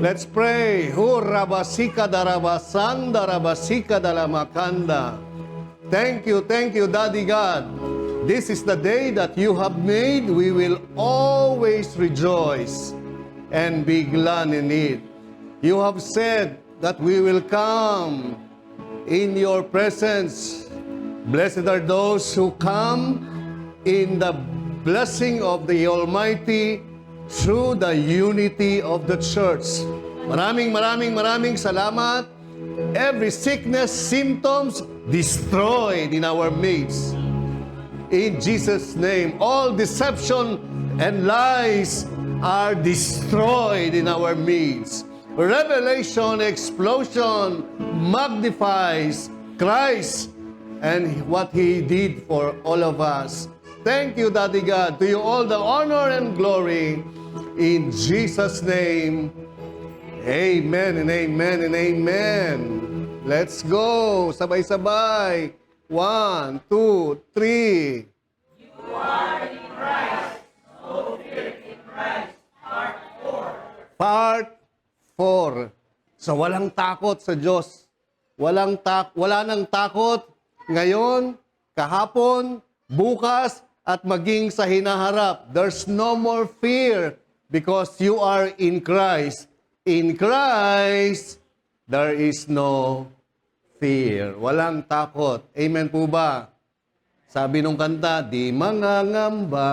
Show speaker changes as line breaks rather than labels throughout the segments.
Let's pray. Hurabasika darabasanda rabasika dalamakanda. Thank you, Daddy God. This is the day that you have made. We will always rejoice and be glad in it. You have said that we will come in your presence. Blessed are those who come in the blessing of the Almighty through the unity of the church. Maraming salamat. Every sickness, symptoms, destroyed in our midst. In Jesus' name, all deception and lies are destroyed in our midst. Revelation, explosion, magnifies Christ and what He did for all of us. Thank you, Daddy God. To you all the honor and glory. In Jesus' name, amen and amen and amen. Let's go. Sabay-sabay. 1, 2, 3.
You are in Christ. No fear in Christ. Part 4.
Part 4. So walang takot sa Diyos. Wala nang takot ngayon, kahapon, bukas, at maging sa hinaharap. There's no more fear because you are in Christ. In Christ, there is no fear. Walang takot. Amen po ba? Sabi nung kanta, di mangangamba,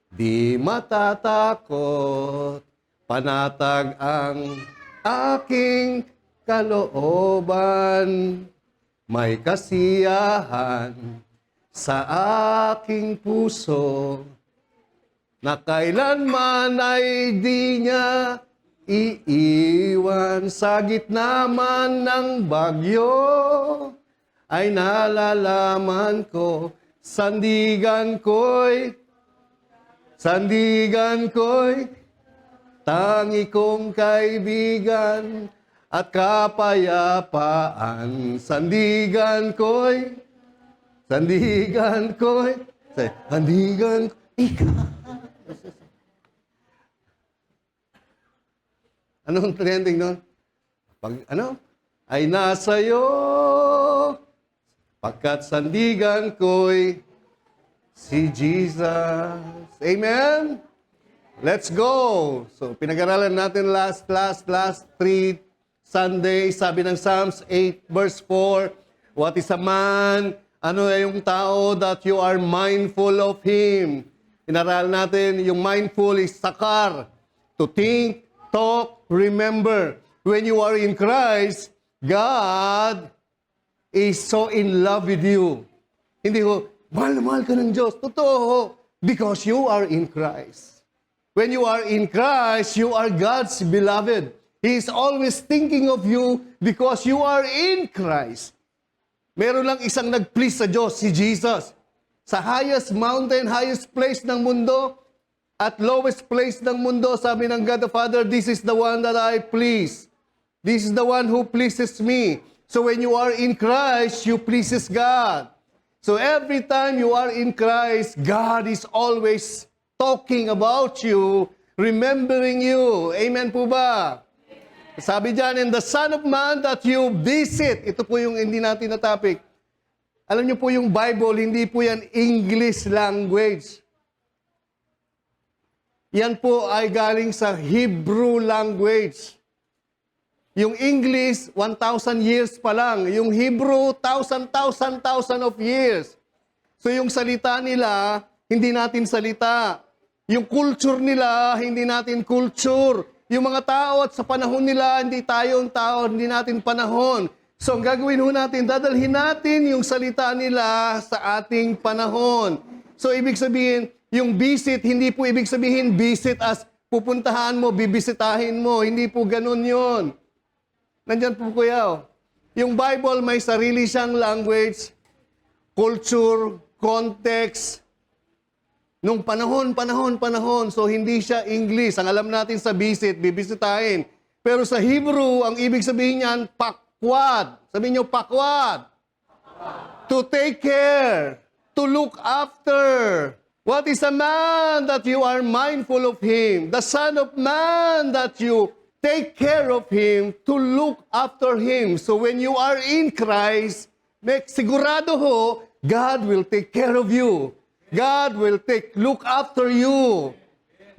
di matatakot, panatag ang aking kalooban, may kasiyahan sa aking puso, na kailanman ay di niya iiwan. Sa gitna man ng bagyo, ay nalalaman ko, sandigan ko'y, tangi kong kaibigan at kapayapaan. Sandigan ko'y, ikaw. Anong trending nun? Ay nasa'yo, pagkat sandigan ko'y si Jesus. Amen? Let's go! So, pinag-aralan natin last 3 Sunday, sabi ng Psalms 8 verse 4, what is a man? Ano ay yung tao that you are mindful of him? Inaral natin, yung mindful is sakar. To think, talk, remember. When you are in Christ, God is so in love with you. Hindi ho, mahal na mahal ka ng Diyos. Totoo ho, because you are in Christ. When you are in Christ, you are God's beloved. He is always thinking of you because you are in Christ. Meron lang isang nag-please sa Diyos, si Jesus. Sa highest mountain, highest place ng mundo, at lowest place ng mundo, sabi ng God the Father, this is the one that I please. This is the one who pleases me. So when you are in Christ, you pleases God. So every time you are in Christ, God is always talking about you, remembering you. Amen po ba? Sabi dyan, and the Son of Man that you visit. Ito po yung hindi natin na topic. Alam niyo po yung Bible, hindi po yan English language. Yan po ay galing sa Hebrew language. Yung English, 1,000 years pa lang. Yung Hebrew, thousand of years. So yung salita nila, hindi natin salita. Yung culture nila, hindi natin culture. Yung mga tao at sa panahon nila, hindi tayong tao, hindi natin panahon. So ang gagawin ho natin, dadalhin natin yung salita nila sa ating panahon. So ibig sabihin, yung visit, hindi po ibig sabihin visit as pupuntahan mo, bibisitahin mo. Hindi po ganun yun. Nandyan po kuya. Yung Bible may sarili siyang language, culture, context, nung panahon. So, hindi siya English. Ang alam natin sa visit, bibisitahin. Pero sa Hebrew, ang ibig sabihin niyan, pakwad. Sabihin niyo, pakwad. To take care. To look after. What is a man that you are mindful of him? The Son of Man that you take care of him, to look after him. So when you are in Christ, sigurado ho, God will take care of you. God will look after you.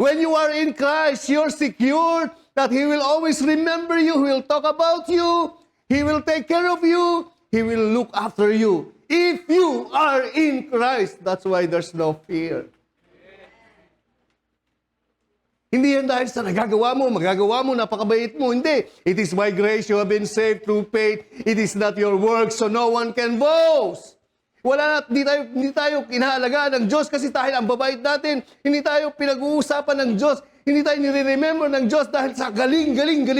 When you are in Christ, you're secure that He will always remember you. He will talk about you. He will take care of you. He will look after you. If you are in Christ, that's why there's no fear. Hindi yan dahil sa magagawa mo, napakabait mo. Hindi. It is by grace you have been saved through faith. It is not your work, so no one can boast. Hindi tayo inaalagaan ng Diyos kasi dahil ang babait natin. Hindi tayo pinag-uusapan ng Diyos. Hindi tayo nire-remember ng Diyos dahil sa galing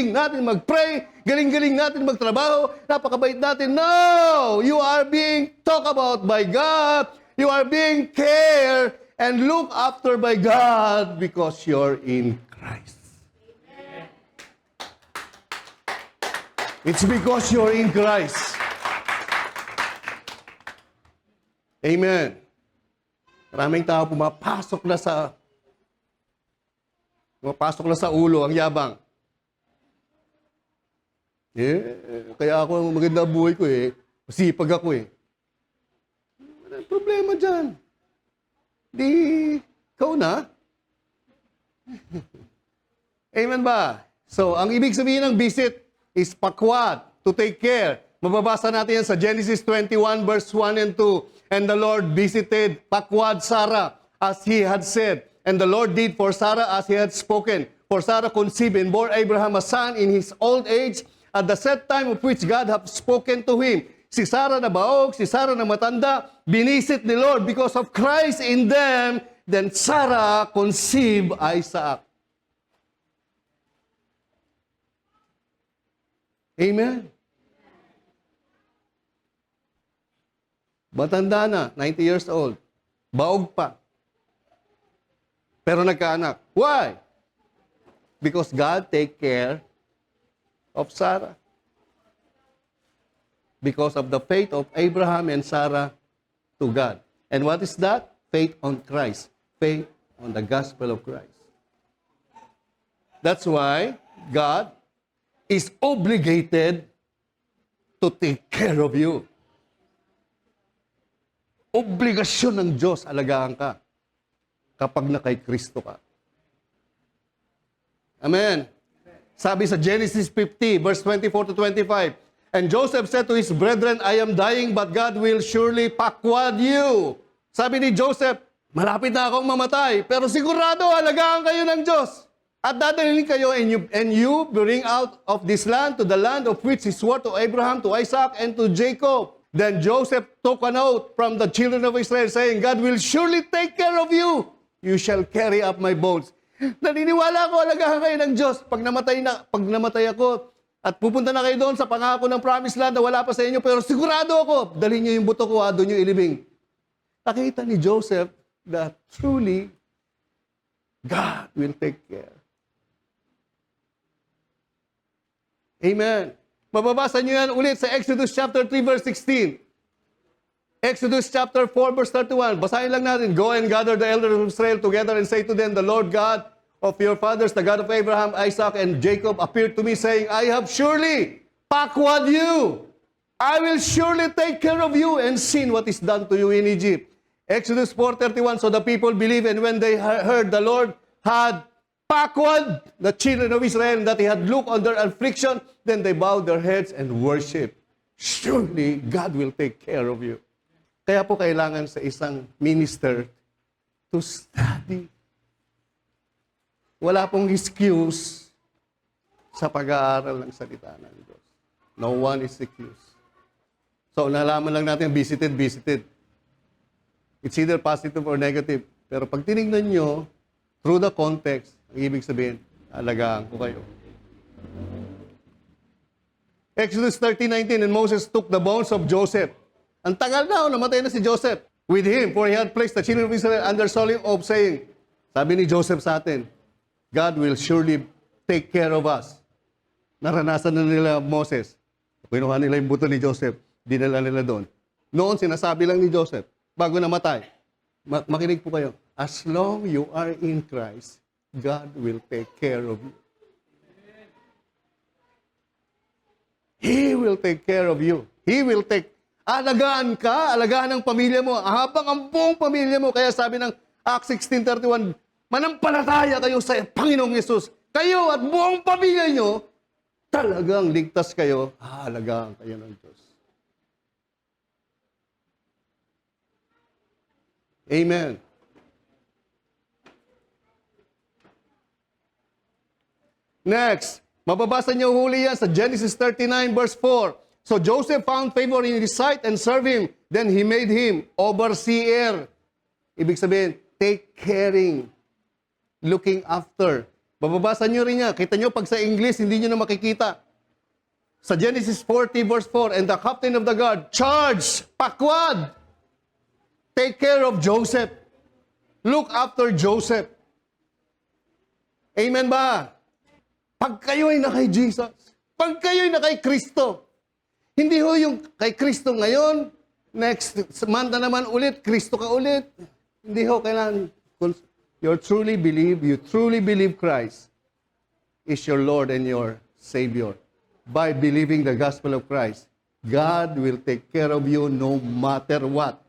natin mag-pray, galing natin magtrabaho, napakabait natin. No! You are being talked about by God. You are being cared and looked after by God because you're in Christ. Amen. It's because you're in Christ. Amen. Maraming tao pumapasok na sa ulo ang yabang. Kaya ako maganda buhay ko masipag ako Wala problema dyan. Di, ikaw na. Amen ba? So, ang ibig sabihin ng visit is pakwad, to take care. Mababasa natin yan sa Genesis 21 verse 1 and 2. And the Lord visited pakwad Sarah as He had said. And the Lord did for Sarah as He had spoken. For Sarah conceived and bore Abraham a son in his old age at the set time of which God had spoken to him. Si Sarah na baog, si Sarah na matanda, binisit ni Lord because of Christ in them. Then Sarah conceived Isaac. Amen. Matanda na, 90 years old. Baog pa. Pero nagkaanak. Why? Because God take care of Sarah. Because of the faith of Abraham and Sarah to God. And what is that? Faith on Christ. Faith on the gospel of Christ. That's why God is obligated to take care of you. Obligasyon ng Diyos, alagaan ka kapag na kay Kristo ka. Amen. Sabi sa Genesis 50, verse 24 to 25, And Joseph said to his brethren, I am dying, but God will surely pakwad you. Sabi ni Joseph, malapit na akong mamatay, pero sigurado, alagaan kayo ng Diyos. At dadalhin kayo, and you bring out of this land to the land of which He swore to Abraham, to Isaac, and to Jacob. Then Joseph took an oath from the children of Israel, saying, God will surely take care of you. You shall carry up my bones. Naniniwala ako, alagahan kayo ng Diyos. Pag namatay ako, at pupunta na kayo doon sa pangako ng promised land na wala pa sa inyo, pero sigurado ako, dalhin niyo yung buto ko, doon niyo ilibing. Nakita ni Joseph that truly, God will take care. Amen. Mababasa niyo yan ulit sa Exodus chapter 3 verse 16. Exodus chapter 4 verse 31. Basahin lang natin. Go and gather the elders of Israel together and say to them, The Lord God of your fathers, the God of Abraham, Isaac, and Jacob, appeared to me saying, I have surely pakwad you. I will surely take care of you and seen what is done to you in Egypt. Exodus 4:31. So the people believed, and when they heard the Lord had pakwad the children of Israel, that He had looked on their affliction, then they bowed their heads and worshiped. Surely, God will take care of you. Kaya po kailangan sa isang minister to study. Wala pong excuse sa pag-aaral ng salita ng Diyos. No one is excused. So, nalaman lang natin, visited. It's either positive or negative. Pero pag tinignan nyo, through the context, ang ibig sabihin, alagaan ko kayo. Exodus 13:19, And Moses took the bones of Joseph. Ang tagal na, namatay na si Joseph. With him, for he had placed the children of Israel under solemn oath, saying, sabi ni Joseph sa atin, God will surely take care of us. Naranasan na nila Moses. Kinuha nila yung buto ni Joseph, dinala nila doon. Noon, sinasabi lang ni Joseph, bago namatay, makinig po kayo, as long you are in Christ, God will take care of you. He will take care of you. He will take, alagaan ka, alagaan ang pamilya mo, habang ang buong pamilya mo. Kaya sabi ng Acts 16:31, manampalataya kayo sa Panginoong Yesus. Kayo at buong pamilya nyo, talagang ligtas kayo, alagaan kayo ng Diyos. Amen. Next, mababasa niyo huli yan sa Genesis 39 verse 4. So Joseph found favor in his sight and served him. Then he made him overseer. Ibig sabihin, take caring, looking after. Mababasa niyo rin yan. Kita niyo pag sa English, hindi niyo na makikita. Sa Genesis 40 verse 4, and the captain of the guard charged, pakwad, take care of Joseph. Look after Joseph. Amen ba? Pag kayo'y na kay Jesus, pag kayo'y na kay Kristo, hindi ho yung kay Kristo ngayon, next month na naman ulit, Kristo ka ulit. Hindi ho, kailangan, you truly believe Christ is your Lord and your Savior. By believing the gospel of Christ, God will take care of you no matter what.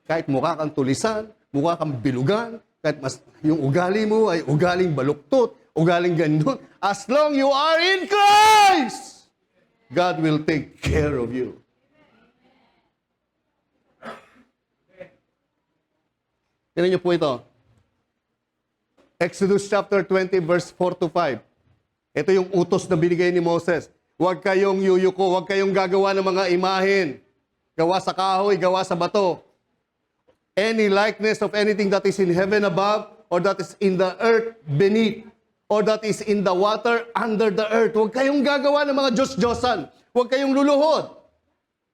Kahit mukha kang tulisan, mukha kang bilugan, kahit yung ugali mo ay ugaling baluktot, ugaling ganun, as long you are in Christ, God will take care of you. Tignan niyo po ito. Exodus chapter 20 verse 4 to 5. Ito yung utos na binigay ni Moses. Huwag kayong yuyuko, huwag kayong gagawa ng mga imahen. Gawa sa kahoy, gawa sa bato. Any likeness of anything that is in heaven above, or that is in the earth beneath, or that is in the water under the earth. Huwag kayong gagawa ng mga Diyos-Diyosan. Huwag kayong luluhod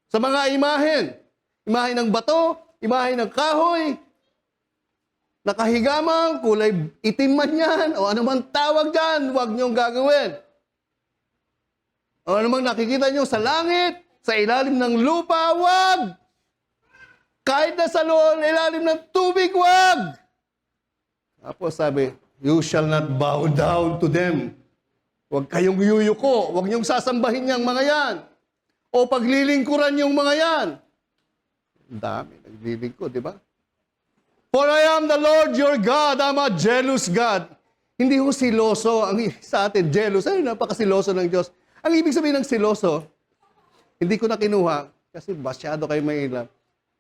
sa mga imahen. Imahen ng bato, imahen ng kahoy, nakahigamang, kulay itim man yan, o anumang tawag dyan, huwag niyong gagawin. O anumang nakikita niyo sa langit, sa ilalim ng lupa, huwag. Kahit na sa ilalim ng tubig, huwag. Tapos sabi, you shall not bow down to them. Huwag kayong yuyuko, huwag niyong sasambahin niyang mga yan. O paglilingkuran yung mga yan. Ang dami, naglilingkod, di ba? For I am the Lord your God, I'm a jealous God. Hindi ho siloso ang sa atin, jealous. Ay, napakasiloso ng Diyos. Ang ibig sabihin ng siloso, hindi ko na kinuha kasi masyado kayo may love.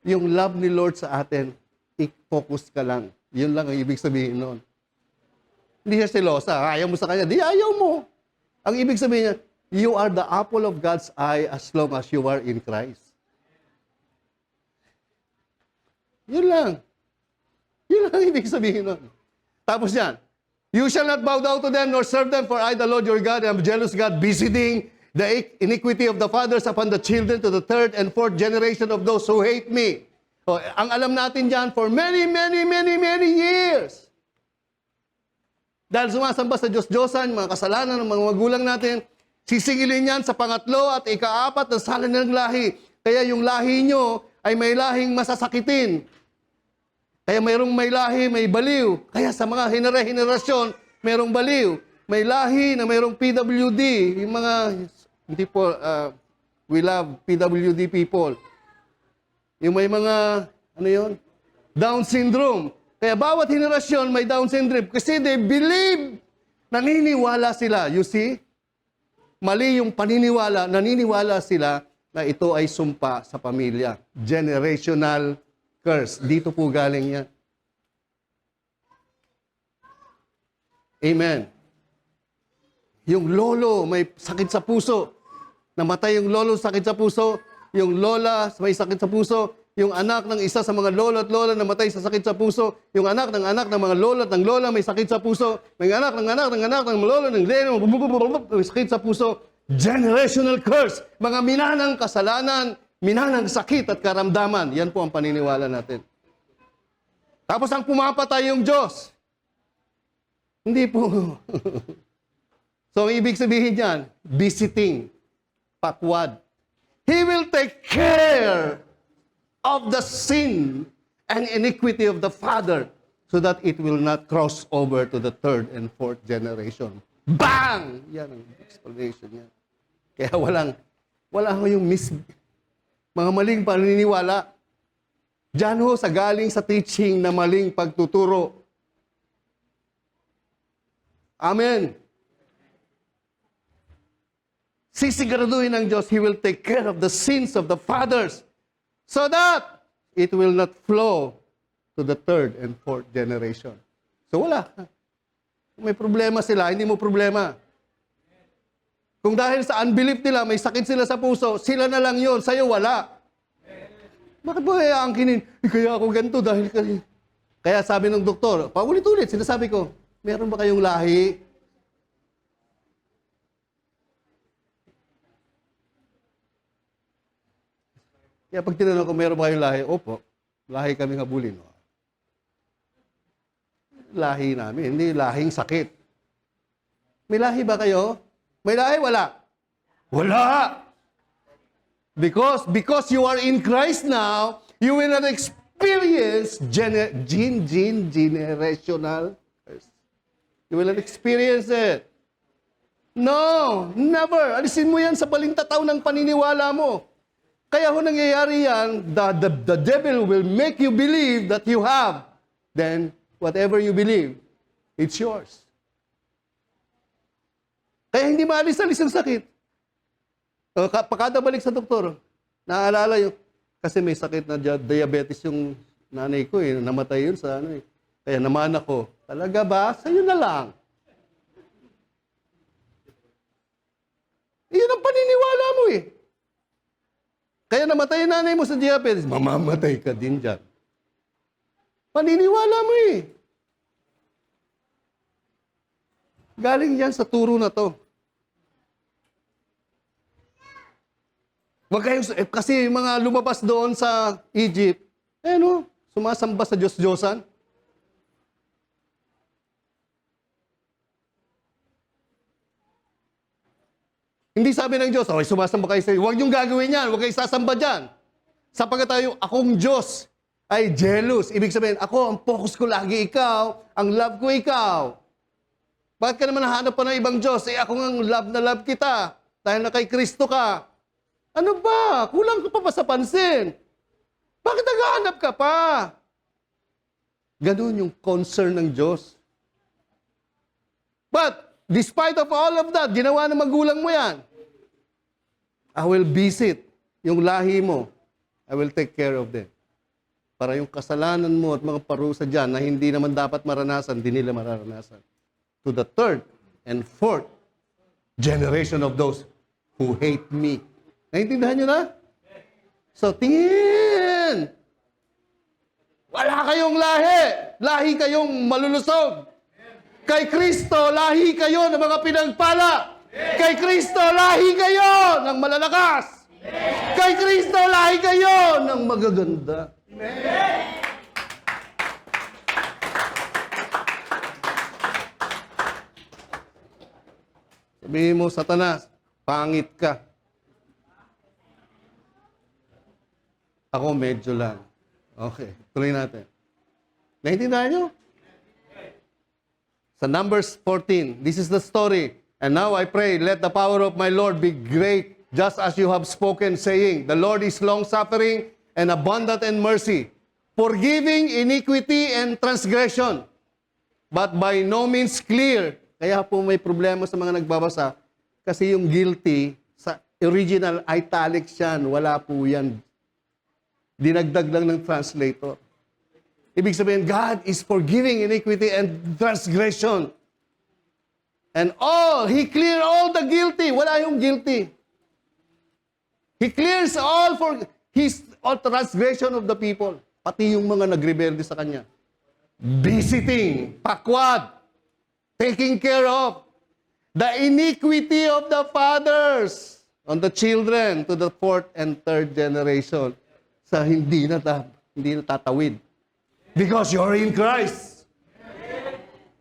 Yung love ni Lord sa atin, i-focus ka lang. Yun lang ang ibig sabihin nun. Hindi siya silosa. Ayaw mo sa kanya, di ayaw mo. Ang ibig sabihin niya, you are the apple of God's eye as long as you are in Christ. Yun lang. Yun lang ang ibig sabihin nun. Tapos yan, you shall not bow down to them nor serve them, for I, the Lord your God, am a jealous God, visiting the iniquity of the fathers upon the children to the third and fourth generation of those who hate me. O, ang alam natin dyan, for many years. Dahil sumasamba sa Diyos-Diyosan, mga kasalanan ng mga magulang natin, sisingilin yan sa pangatlo at ikaapat ng sala ng lahi. Kaya yung lahi nyo ay may lahing masasakitin. Kaya mayroong may lahi, may baliw. Kaya sa mga henerasyon, mayroong baliw. May lahi na mayroong PWD. Yung mga, hindi po, we love PWD people. Yung may mga, ano yun? Down syndrome. Kaya bawat henerasyon may Down syndrome kasi they believe, naniniwala sila. You see? Mali yung paniniwala, naniniwala sila na ito ay sumpa sa pamilya. Generational curse. Dito po galing yan. Amen. Yung lolo may sakit sa puso. Namatay yung lolo, sakit sa puso. Yung lola may sakit sa puso. Yung anak ng isa sa mga lolo at lola namatay sa sakit sa puso. Yung anak ng mga lolo at ng lola may sakit sa puso. May anak ng lolo ng may sakit sa puso. Generational curse. Mga minanang kasalanan, minanang sakit at karamdaman. Yan po ang paniniwala natin. Tapos ang pumapatay yung Diyos. Hindi po. So, ang ibig sabihin niyan, visiting, pakwad. He will take care of the sin and iniquity of the father so that it will not cross over to the third and fourth generation. Bang! Yan ang explanation niya. Kaya Wala ho yung mga maling paniniwala. Diyan ho sa galing sa teaching na maling pagtuturo. Amen. Sisiguraduhin ng Diyos, He will take care of the sins of the fathers so that it will not flow to the third and fourth generation. So wala. Kung may problema sila, hindi mo problema. Kung dahil sa unbelief nila, may sakit sila sa puso, sila na lang yun, sa'yo wala. Bakit mo aangkinin? Kaya ako ganito dahil kasi... Kaya sabi ng doktor, paulit-ulit, sinasabi ko, meron ba kayong lahi? Kaya pag tinanong ko, meron ba kayong lahi? Opo, lahi kami habulin. Lahi namin, hindi lahing sakit. May lahi ba kayo? May lahi? Wala. Wala! Because you are in Christ now, you will not experience generational curse. You will not experience it. No, never. Alisin mo yan sa balintataw ng paniniwala mo. Kaya ho nangyayari yan, the devil will make you believe that you have. Then, whatever you believe, it's yours. Kaya hindi maalis-alis ang sakit. Pagkada balik sa doktor, naaalala yung, kasi may sakit na diabetes yung nanay ko namatay yun sa ano Kaya naman ako, talaga ba? Sa'yo na lang. Iyon ang paniniwala mo Kaya namatay yung nanay mo sa diabetes, mamamatay ka din dyan. Paniniwala mo Galing yan sa turo na to. Wag kayong, kasi yung mga lumabas doon sa Egypt, sumasamba sa Diyos-Diyosan. Hindi sabi ng Diyos, okay, sumasamba kayo sa iyo. Huwag niyong gagawin yan. Huwag kayo sasamba dyan. Sapagkat tayo, akong Diyos ay jealous. Ibig sabihin, ako, ang focus ko lagi ikaw, ang love ko ikaw. Bakit ka naman nahanap pa ng ibang Diyos? Ako ang love na love kita. Dahil na kay Kristo ka. Ano ba? Kulang ka pa ba sa pansin? Bakit naghahanap ka pa? Ganun yung concern ng Diyos. But, despite of all of that, ginawa ng magulang mo yan. I will visit yung lahi mo. I will take care of them. Para yung kasalanan mo at mga parusa dyan na hindi naman dapat maranasan, hindi nila mararanasan. To the third and fourth generation of those who hate me. Naintindihan nyo na? So, tingin! Wala kayong lahi! Lahi kayong malulusog! Kay Kristo, lahi kayo ng mga pinagpala! Kay Kristo, lahi kayo ng malalakas! Kay Kristo, lahi kayo ng magaganda! Sabihin mo, Satanas, pangit ka. Ako medyo lang. Okay, tuloy natin. Naintindihan nyo? Sa Numbers 14, this is the story. And now I pray, let the power of my Lord be great, just as you have spoken, saying, the Lord is long-suffering and abundant in mercy, forgiving iniquity and transgression, but by no means clear. Kaya po may problema sa mga nagbabasa, kasi yung guilty, sa original italics yan, wala po yan. Dinagdag lang ng translator. Ibig sabihin, God is forgiving iniquity and transgression. And He cleared all the guilty. Wala yung guilty. He clears all transgression of the people. Pati yung mga nagrebelde sa Kanya. Visiting, pakwad, taking care of the iniquity of the fathers on the children to the fourth and third generation. Sa hindi natatawid. Because you're in Christ.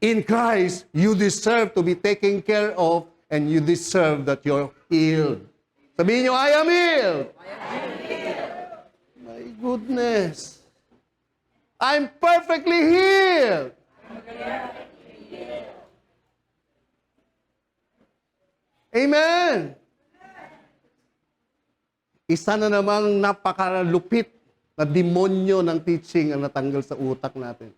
In Christ, you deserve to be taken care of and you deserve that you're healed. Sabihin nyo, I am healed. My goodness. I'm perfectly healed. Amen. Isa na namang napakalupit na demonyo ng teaching ang natanggal sa utak natin.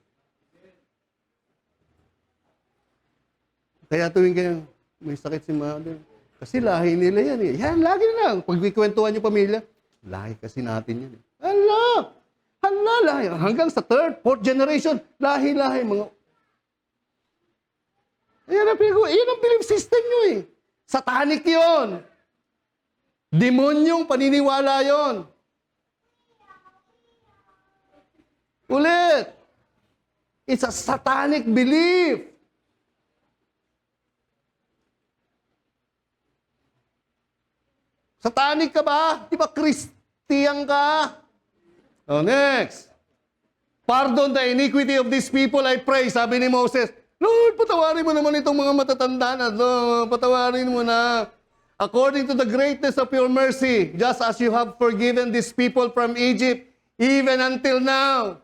Kaya tuwing kayo, may sakit si mother. Kasi lahi nila yan eh. Yan, lagi na lang. Pag ikwentuhan yung pamilya, lahi kasi natin yan eh. Hala! Hala, lahi. Hanggang sa third, fourth generation, lahi-lahi. Yan ang belief system nyo eh. Satanic yon. Demonyong paniniwala yon. Ulit. It's a satanic belief. Satanic ka ba? Di ba Christian ka? Oh, next. Pardon the iniquity of these people, I pray. Sabi ni Moses, Lord, patawarin mo naman itong mga matatanda na to. Patawarin mo na. According to the greatness of your mercy, just as you have forgiven these people from Egypt, even until now.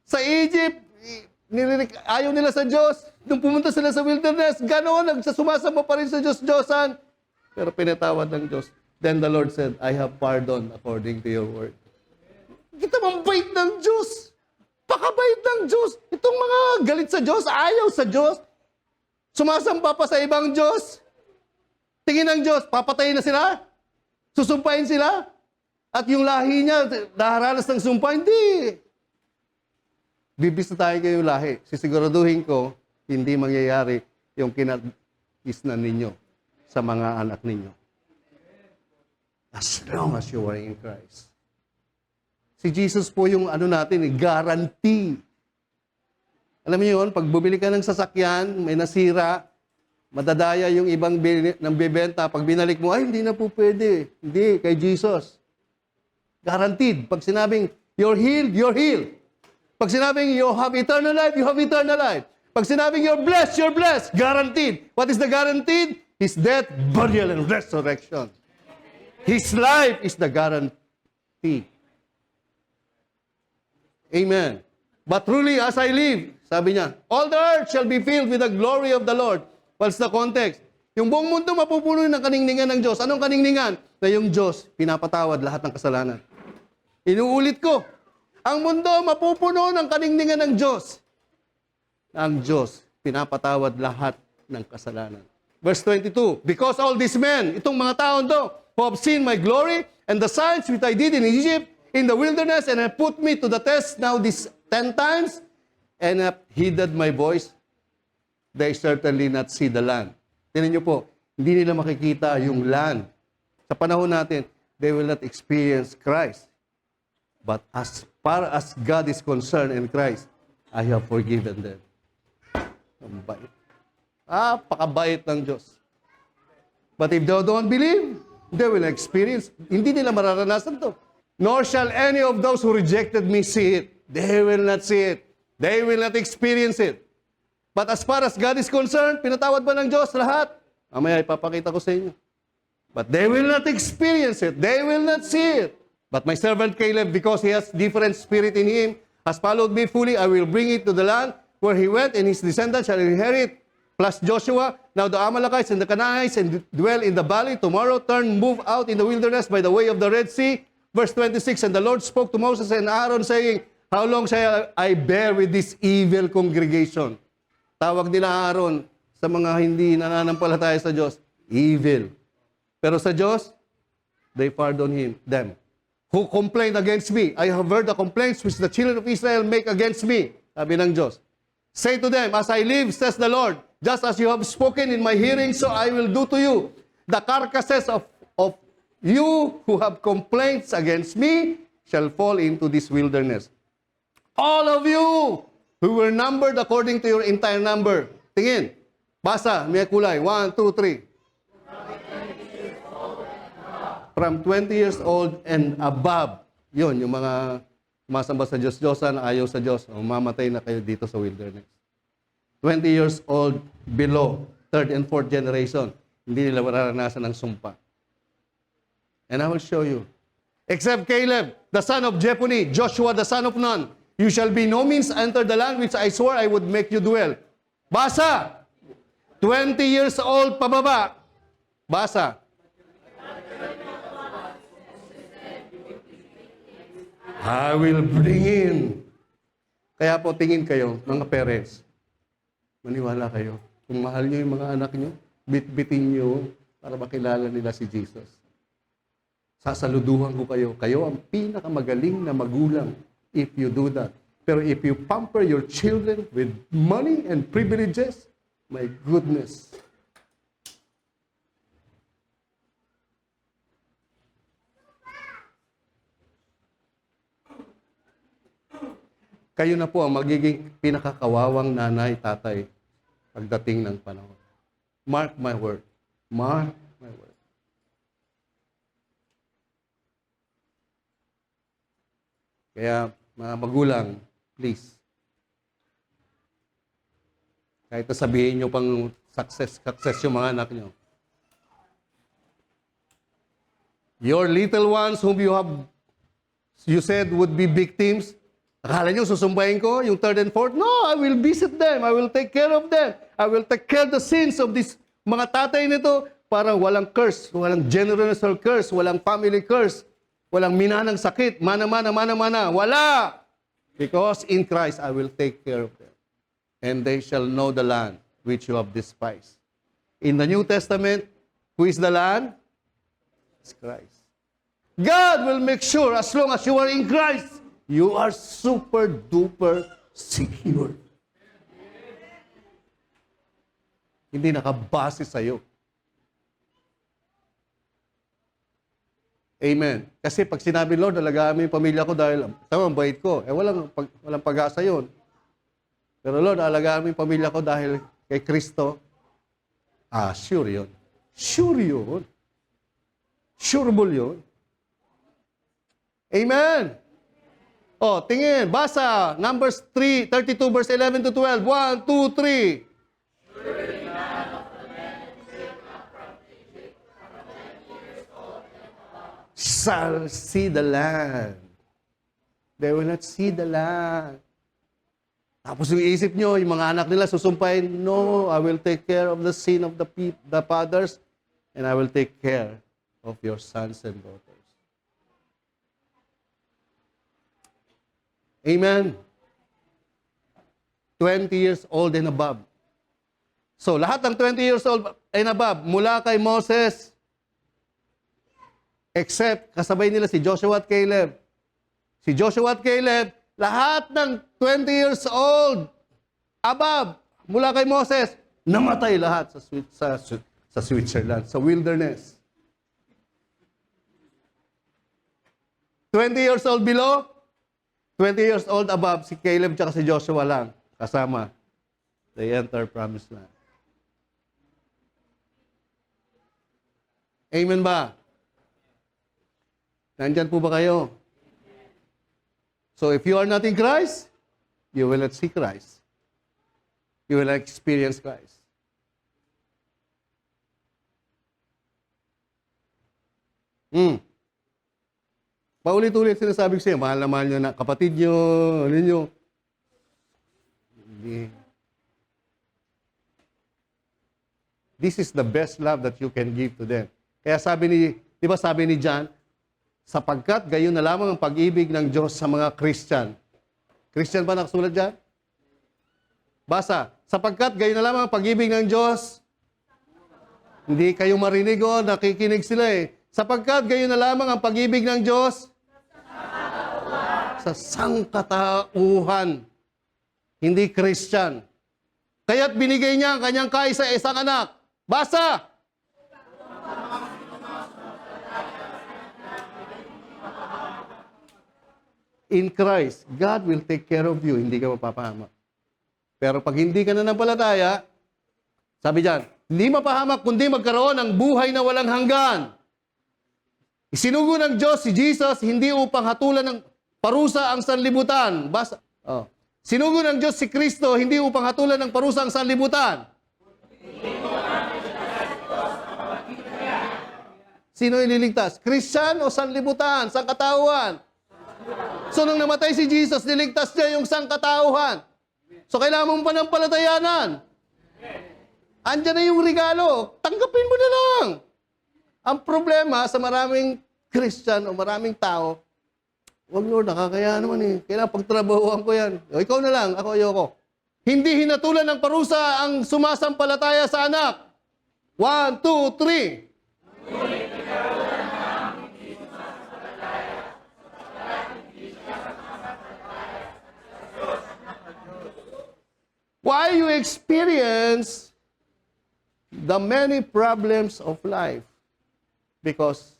Sa Egypt, ayaw nila sa Diyos. Nung pumunta sila sa wilderness, gano'n, sumasama pa rin sa Diyos-Diyosan. Pero pinatawad ng Diyos. Then the Lord said, I have pardoned according to your word. Kita bang bait ng Diyos? Pakabait ng Diyos. Itong mga galit sa Diyos, ayaw sa Diyos. Sumasampa pa sa ibang Diyos. Tingin ng Diyos, papatayin na sila? Susumpahin sila? At yung lahi niya, daharanas ng sumpa? Hindi. Bibisitahin kayo yung lahi. Sisiguraduhin ko, hindi mangyayari yung kinag-isnan ninyo sa mga anak ninyo. As long as you are in Christ. Si Jesus po yung natin, guarantee. Alam niyo yun, pag bumili ka ng sasakyan, may nasira, madadaya yung ibang nang bibenta. Pag binalik mo, ay, hindi na po pwede. Hindi, kay Jesus. Guaranteed. Pag sinabing, you're healed, you're healed. Pag sinabing, you have eternal life, you have eternal life. Pag sinabing, you're blessed, guaranteed. What is the guaranteed? His death, burial, and resurrection. His life is the guarantee. Amen. But truly, as I live, sabi niya, all the earth shall be filled with the glory of the Lord. What's the context? Yung buong mundo mapupuno ng kaningningan ng Diyos. Anong kaningningan? Na yung Diyos, pinapatawad lahat ng kasalanan. Inuulit ko, ang mundo mapupuno ng kaningningan ng Diyos. Ang Diyos, pinapatawad lahat ng kasalanan. Verse 22, because all these men, itong mga taon to, who have seen my glory and the signs which I did in Egypt, in the wilderness, and have put me to the test now this 10 times, and have heeded my voice, they certainly not see the land. Tingnan niyo po, hindi nila makikita yung land. Sa panahon natin, they will not experience Christ. But as far as God is concerned in Christ, I have forgiven them. Ang bait. Pakabait ng Diyos. But if they don't believe, they will experience. Hindi nila mararanasan to. Nor shall any of those who rejected me see it. They will not see it. They will not experience it. But as far as God is concerned, pinatawad ba ng Diyos lahat? Mamaya ipapakita ko sa inyo. But they will not experience it. They will not see it. But my servant Caleb, because he has different spirit in him, has followed me fully, I will bring it to the land where he went, and his descendants shall inherit. Plus Joshua, now the Amalekites and the Canaanites and dwell in the valley. Tomorrow move out in the wilderness by the way of the Red Sea. Verse 26, and the Lord spoke to Moses and Aaron, saying, how long shall I bear with this evil congregation? Tawag nila Aaron sa mga hindi nananampalataya sa Diyos, evil. Pero sa Diyos, they pardon them. Who complained against me? I have heard the complaints which the children of Israel make against me. Sabi ng Diyos. Say to them, as I live, says the Lord, just as you have spoken in my hearing, so I will do to you. The carcasses of you who have complaints against me shall fall into this wilderness. All of you who were numbered according to your entire number. Tingin. Basa. May kulay. 1, 2, 3. From 20 years old and above. Yun, yung mga masamba sa Diyos-Diyosan, ayaw sa Diyos, mamatay na kayo dito sa wilderness. 20 years old below, third and fourth generation, hindi nila mararanasan ng sumpa. And I will show you. Except Caleb, the son of Jephunneh, Joshua, the son of Nun, you shall be no means enter the land which I swore I would make you dwell. Basa! 20 years old pababa. Basa. I will bring in. Kaya po, tingin kayo, mga parents, maniwala kayo. Kung mahal nyo yung mga anak nyo, bitbitin nyo para makilala nila si Jesus. Sasaluduhan ko kayo. Kayo ang pinakamagaling na magulang if you do that. Pero if you pamper your children with money and privileges, my goodness. Kayo na po ang magiging pinakakawawang nanay, tatay pagdating ng panahon. Mark my word. Mark my word. Kaya, mga magulang, please. Kahit na sabihin nyo pang success yung mga anak nyo. Your little ones whom you said would be victims, akala nyo susumbahin ko yung third and fourth? No, I will visit them. I will take care of them. I will take care of the sins of these mga tatay nito para walang curse, walang generational curse, walang family curse, walang minanang sakit, mana. Wala! Because in Christ, I will take care of them. And they shall know the land which you have despised. In the New Testament, who is the land? It's Christ. God will make sure as long as you are in Christ, you are super duper secure. Hindi nakabase sa'yo. Amen. Kasi pag sinabi, Lord, alagaan mo yung pamilya ko dahil tama, ang bait ko. Walang pag-asa yun. Pero Lord, alagaan mo yung pamilya ko dahil kay Kristo. Sure yun. Sure yun. Sureable yun. Amen. Tingin. Basa. Numbers 32 verse 11 to 12. 1, 2, 3. Shall see the land. They will not see the land. Tapos yung isip nyo, yung mga anak nila susumpahin, no, I will take care of the sin of the fathers, and I will take care of your sons and daughters. Amen. 20 years old and above. So, lahat ng 20 years old and above, mula kay Moses, except kasabay nila si Joshua at Caleb. Si Joshua at Caleb, lahat ng 20 years old, above, mula kay Moses, namatay lahat sa Switzerland, sa wilderness. 20 years old below, 20 years old above, si Caleb at si Joshua lang, kasama. They enter promised land. Amen ba? Nandyan po ba kayo? So if you are not in Christ, you will not see Christ. You will not experience Christ. Paulit-ulit sinasabi ko sa'yo, mahal na mahal nyo na kapatid nyo, ano nyo. Hindi. This is the best love that you can give to them. Kaya di ba sabi ni John, sapagkat gayon na lamang ang pag-ibig ng Diyos sa mga Christian. Christian ba nakasulat dyan? Basa. Sapagkat gayon na lamang ang pag-ibig ng Diyos. Hindi kayo marinig nakikinig sila eh. Sapagkat gayon na lamang ang pag-ibig ng Diyos sa sangkatauhan. Hindi Christian. Kaya't binigay niya ang kanyang kaisa-isang anak. Basa! In Christ, God will take care of you. Hindi ka mapapahamak. Pero pag hindi ka nanampalataya, sabi dyan, hindi mapahamak kundi magkaroon ng buhay na walang hanggan. Isinugo ng Diyos si Jesus hindi upang hatulan ng parusa ang sanlibutan. Basta, Sinugo ng Diyos si Kristo hindi upang hatulan ng parusa ang sanlibutan. Sino ililigtas? Christian o sanlibutan? Sangkatauhan? So, nung namatay si Jesus, niligtas niya yung sangkatauhan. So, kailangan mong panampalatayanan. Andiyan na yung regalo. Tanggapin mo na lang. Ang problema sa maraming Christian o maraming tao, Wag Lord, nakakaya naman eh. Kailangan pagtrabahuan ko yan. O, ikaw na lang, ako ayoko. Hindi hinatulan ng parusa ang sumasampalataya sa anak. 1, 2, 3. Why you experience the many problems of life? Because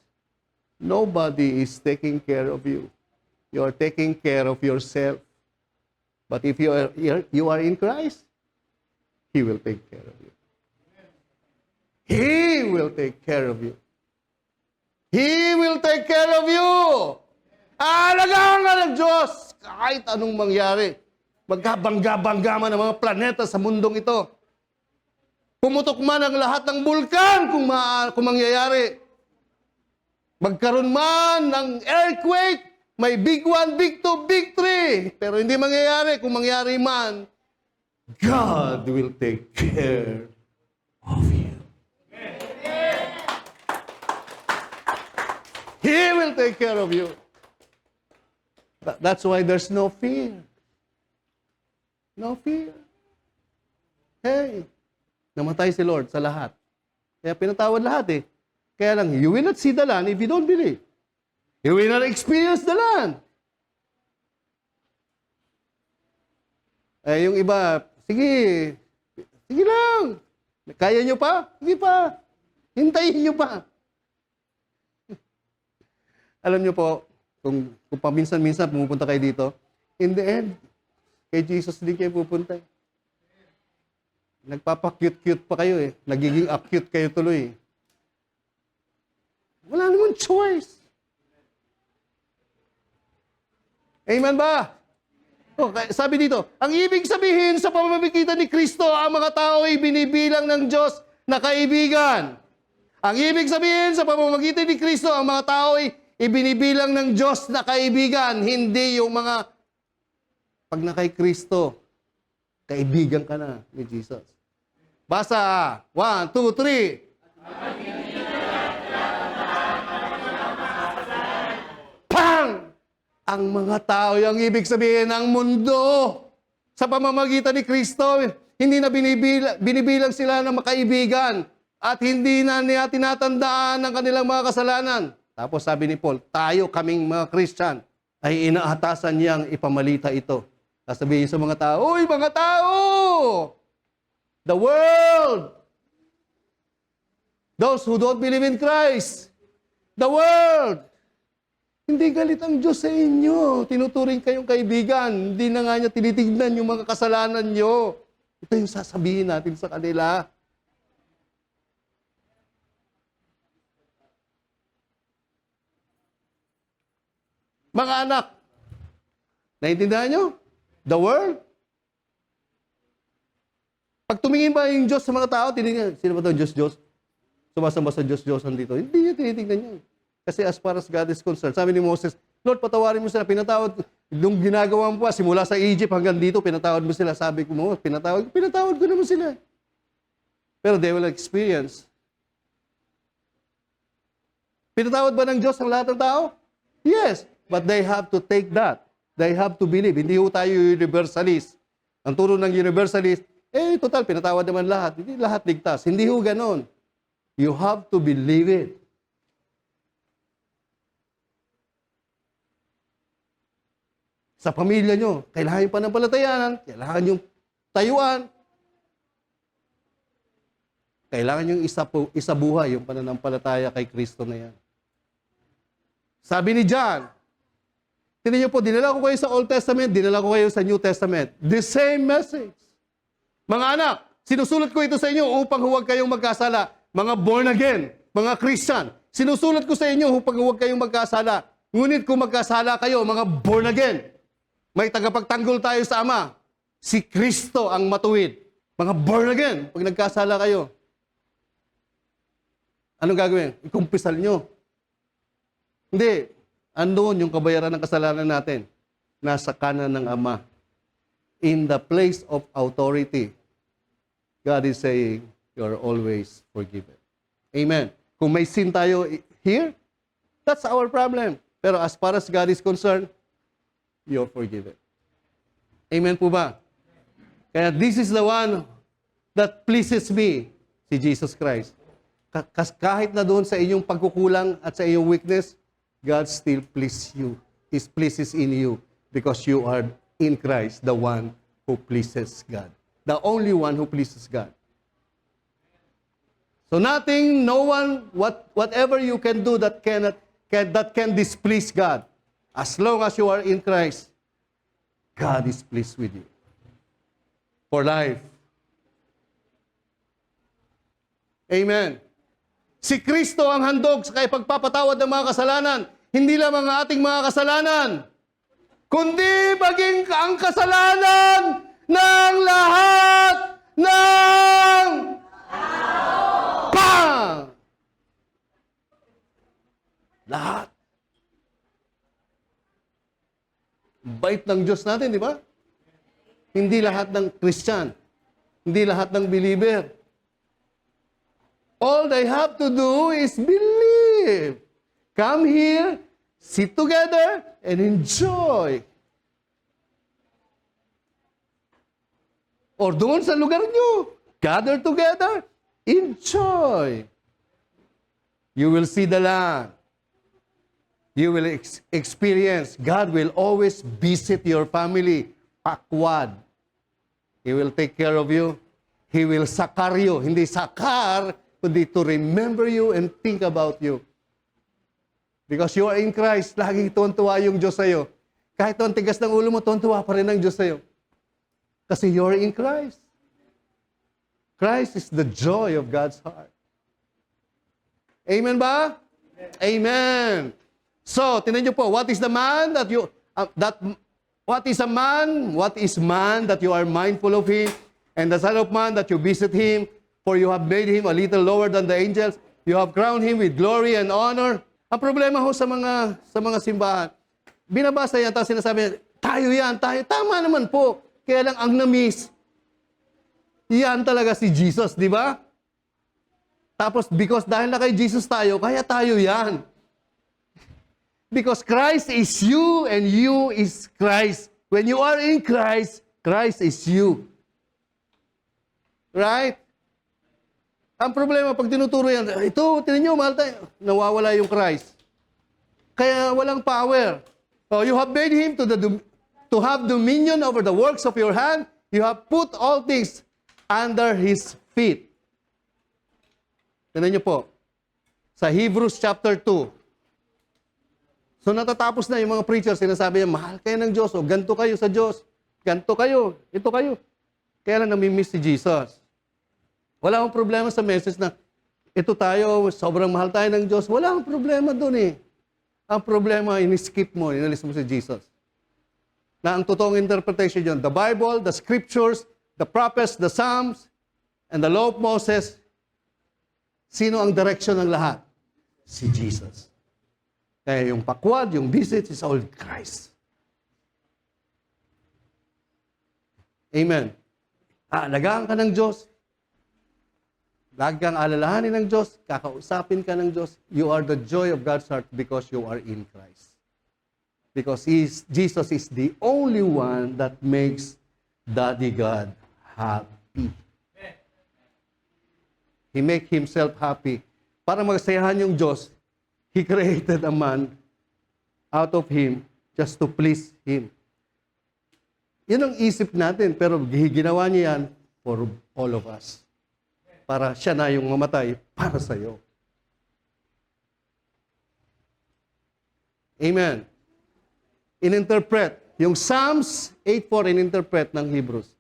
nobody is taking care of you. You are taking care of yourself. But if you are in Christ, He will take care of you. He will take care of you. He will take care of you. Alagaan ka ng Diyos kahit anong mangyari. Magkabangga-bangga man ang mga planeta sa mundong ito. Pumutok man ang lahat ng bulkan kung mangyayari. Magkaroon man ng earthquake, may big 1, big 2, big 3. Pero hindi mangyayari. Kung mangyari man, God will take care of you. He will take care of you. That's why there's no fear. No fear. Hey, namatay si Lord sa lahat. Kaya pinatawad lahat eh. Kaya lang, you will not see the land if you don't believe. You will not experience the land. Eh, yung iba, sige lang. Kaya nyo pa? Sige pa. Hintayin nyo pa. Alam nyo po, kung paminsan-minsan pumupunta kayo dito, in the end, kay Jesus din kayo pupunta. Nagpapa-cute-cute pa kayo eh. Nagiging acute kayo tuloy eh. Wala naman choice. Amen ba? Oh, sabi dito, ang ibig sabihin sa pamamagitan ni Kristo, ang mga tao ay binibilang ng Diyos na kaibigan. Ang ibig sabihin sa pamamagitan ni Kristo, ang mga tao ay ibinibilang ng Diyos na kaibigan, hindi yung mga pag na kay Kristo, kaibigan ka na ni Jesus. Basa, 1, 2, 3. Pang! Ang mga tao, yung ibig sabihin ng mundo, sa pamamagitan ni Kristo, hindi na binibilang sila ng makaibigan at hindi na niya tinatandaan ang kanilang mga kasalanan. Tapos sabi ni Paul, tayo kaming mga Christian ay inaatasan niyang ipamalita ito. Sasabihin sa mga tao, uy mga tao! The world! Those who don't believe in Christ! The world! Hindi galit ang Diyos sa inyo. Tinuturing kayong kaibigan. Hindi na nga niya tinitignan yung mga kasalanan niyo. Ito yung sasabihin natin sa kanila. Mga anak, naiintindihan nyo? The world? Pag tumingin ba yung Diyos sa mga tao, tinignan, sino ba ito Diyos? Sumasamba sa Diyos-Diyosan dito. Hindi niya tinitignan niya. Kasi as far as God is concerned, sabi ni Moses, Lord, patawarin mo sila. Pinatawad, nung ginagawa mo pa, simula sa Egypt hanggang dito, pinatawad mo sila. Sabi ko mo, pinatawad ko naman sila. Pero they will experience. Pinatawad ba ng Diyos ang lahat ng tao? Yes. But they have to take that. They have to believe. Hindi ho tayo universalist. Ang turo ng universalist, total, pinatawad naman lahat. Hindi lahat ligtas. Hindi ho ganon. You have to believe it. Sa pamilya nyo, kailangan yung panampalatayanan, kailangan yung tayuan, kailangan yung isabuhay, yung pananampalataya kay Kristo na yan. Sabi ni John, tingnan nyo po, dinala ko kayo sa Old Testament, dinala ko kayo sa New Testament. The same message. Mga anak, sinusulat ko ito sa inyo upang huwag kayong magkasala. Mga born again, mga Christian, sinusulat ko sa inyo upang huwag kayong magkasala. Ngunit kung magkasala kayo, mga born again, may tagapagtanggol tayo sa Ama. Si Kristo ang matuwid. Mga born again, pag nagkasala kayo, anong gagawin? Ikumpisal nyo. Hindi. Andoon yung kabayaran ng kasalanan natin. Nasa kanan ng Ama. In the place of authority, God is saying, you're always forgiven. Amen. Kung may sin tayo here, that's our problem. Pero as far as God is concerned, you're forgiven. Amen po ba? Kaya this is the one that pleases me, si Jesus Christ. Kahit na doon sa inyong pagkukulang at sa iyong weakness, God still pleases you. He pleases in you because you are in Christ, the one who pleases God. The only one who pleases God. So nothing, no one, whatever you can do that can displease God. As long as you are in Christ, God is pleased with you. For life. Amen. Si Kristo ang handog sa pagpapatawad ng mga kasalanan. Hindi lamang ang ating mga kasalanan, kundi maging ang kasalanan ng lahat ng lahat. Bait ng Diyos natin, di ba? Hindi lahat ng Christian. Hindi lahat ng believer. All they have to do is believe. Come here, sit together, and enjoy. Or doon sa lugar nyo, gather together, enjoy. You will see the land. You will experience. God will always visit your family. Pakwad. He will take care of you. He will sakar you. Hindi sakar, kundi to remember you and think about you. Because you are in Christ, laging tuwan-tuwa yung Diyos sa'yo. Kahit ang tigas ng ulo mo, tuwan-tuwa pa rin ang Diyos sa'yo. Kasi you are in Christ. Christ is the joy of God's heart. Amen ba? Amen. So, tinan niyo po, what is the man that you, what is a man? What is man that you are mindful of him? And the son of man that you visit him? For you have made him a little lower than the angels. You have crowned him with glory and honor. Ang problema ho sa mga simbahan, binabasa yan, tapos sinasabi, tayo yan, tayo. Tama naman po. Kaya lang ang na-miss, yan talaga si Jesus, di ba? Tapos, because dahil na kay Jesus tayo, kaya tayo yan. Because Christ is you and you is Christ. When you are in Christ, Christ is you. Right? Ang problema, pag tinuturo yan, ito, tinan nyo, mahal tayo, nawawala yung Christ. Kaya walang power. So, you have made him to have dominion over the works of your hand. You have put all things under his feet. Tinan nyo po, sa Hebrews chapter 2, so natatapos na yung mga preachers, sinasabi niya, mahal kayo ng Diyos, o ganito kayo sa Diyos, ganito kayo, ito kayo. Kaya lang namimiss si Jesus. Wala akong problema sa message na, ito tayo, sobrang mahal tayo ng Diyos. Wala akong problema doon eh. Ang problema, in-skip mo, inalis mo si Jesus. Na ang totoong interpretation yun, the Bible, the Scriptures, the prophets, the Psalms, and the law of Moses, sino ang direction ng lahat? Si Jesus. Kaya yung pakwad, yung visit, is all Christ. Amen. Alagaan ka ng Diyos. Lagi kang alalahanin ng Diyos. Kakausapin ka ng Diyos. You are the joy of God's heart because you are in Christ. Because Jesus is the only one that makes Daddy God happy. He make Himself happy. Para magsayahan yung Diyos, He created a man out of him just to please him. Yun ang isip natin, pero ginawa niya yan for all of us. Para siya na yung mamatay para sa iyo. Amen. In-interpret. Yung Psalms 8:4 in-interpret ng Hebrews.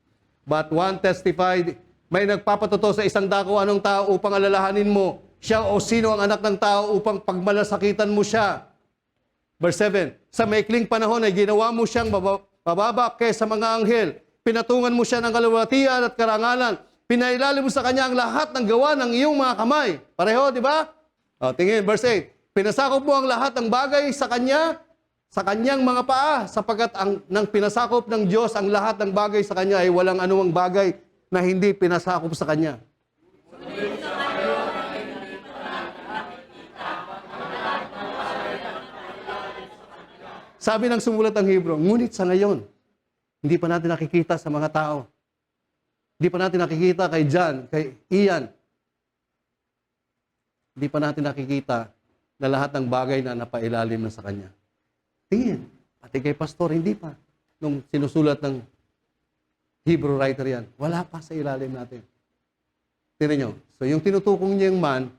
But one testified, may nagpapatotoo sa isang dako, anong tao upang alalahanin mo? Siya o sino ang anak ng tao upang pagmalasakitan mo siya? Verse 7, sa maikling panahon ay ginawa mo siyang mababa kaysa mga anghel. Pinatungan mo siya ng kaluwalhatian at karangalan. Pinailalim mo sa kanya ang lahat ng gawa ng iyong mga kamay. Pareho, di ba? O, tingin, verse 8. Pinasakop mo ang lahat ng bagay sa kanya, sa kanyang mga paa, sapagkat nang pinasakop ng Diyos ang lahat ng bagay sa kanya ay walang anumang bagay na hindi pinasakop sa kanya. Sabi ng sumulat ng Hebrew, ngunit sa ngayon, hindi pa natin nakikita sa mga tao. Hindi pa natin nakikita kay John, kay Ian. Hindi pa natin nakikita na lahat ng bagay na napailalim na sa kanya. Tingin, pati kay pastor, hindi pa. Nung sinusulat ng Hebrew writer yan, wala pa sa ilalim natin. Tingnan nyo. So yung tinutukong niya yung man,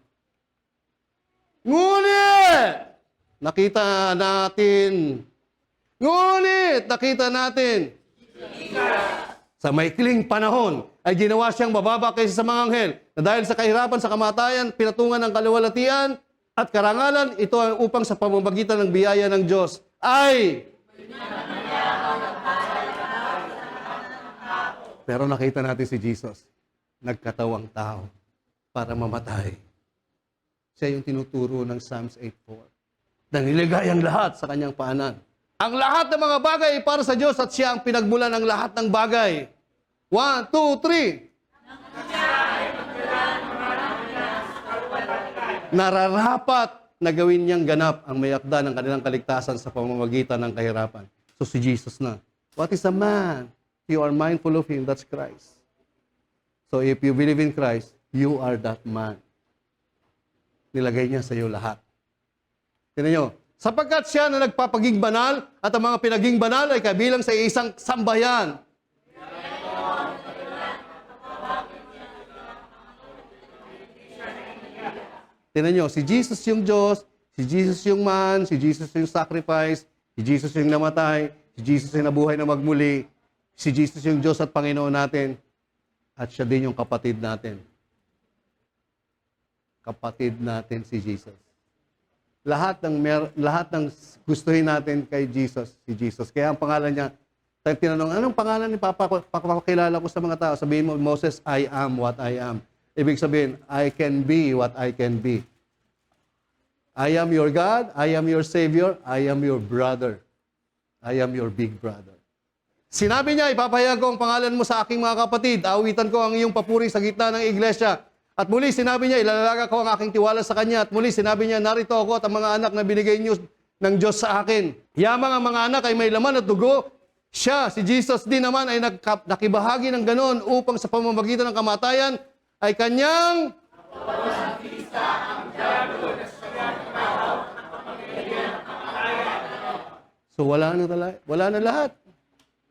ngunit, nakita natin, sa maikling panahon ay ginawa siyang mababa kaysa sa mga anghel na dahil sa kahirapan sa kamatayan, pinatungan ng kaluwalhatian at karangalan, ito ay upang sa pamamagitan ng biyaya ng Diyos ay pero nakita natin si Jesus, nagkatawang tao para mamatay. Siya yung tinuturo ng Psalms 8:4. Na niligay ang lahat sa kanyang paanan. Ang lahat ng mga bagay ay para sa Diyos at siya ang pinagmulan ng lahat ng bagay. 1, 2, 3. Nararapat na gawin niyang ganap ang mayakda ng kanilang kaligtasan sa pamamagitan ng kahirapan. So si Jesus na. What is a man? You are mindful of him. That's Christ. So if you believe in Christ, you are that man. Nilagay niya sa iyo lahat. Tingnan nyo, sapagkat siya na nagpapaging banal at ang mga pinaging banal ay kabilang sa isang sambayan. Tingnan nyo, si Jesus yung Diyos, si Jesus yung man, si Jesus yung sacrifice, si Jesus yung namatay, si Jesus yung nabuhay na magmuli, si Jesus yung Diyos at Panginoon natin, at siya din yung kapatid natin. Kapatid natin si Jesus. Lahat ng gustuhin natin kay Jesus, si Jesus. Kaya ang pangalan niya, tayo tinanong, anong pangalan ni Papa? Pakilala ko sa mga tao. Sabihin mo, Moses, I am what I am. Ibig sabihin, I can be what I can be. I am your God, I am your Savior, I am your brother. I am your big brother. Sinabi niya, ipapahayag ko ang pangalan mo sa aking mga kapatid. Awitan ko ang iyong papuri sa gitna ng iglesia. At muli sinabi niya, ilalalaga ko ang aking tiwala sa kanya. At muli sinabi niya, narito ako at ang mga anak na binigay niyo ng Diyos sa akin. Yamang ang mga anak ay may laman at dugo. Siya, si Jesus din naman ay nakibahagi ng ganon upang sa pamamagitan ng kamatayan ay kanyang so wala na lahat.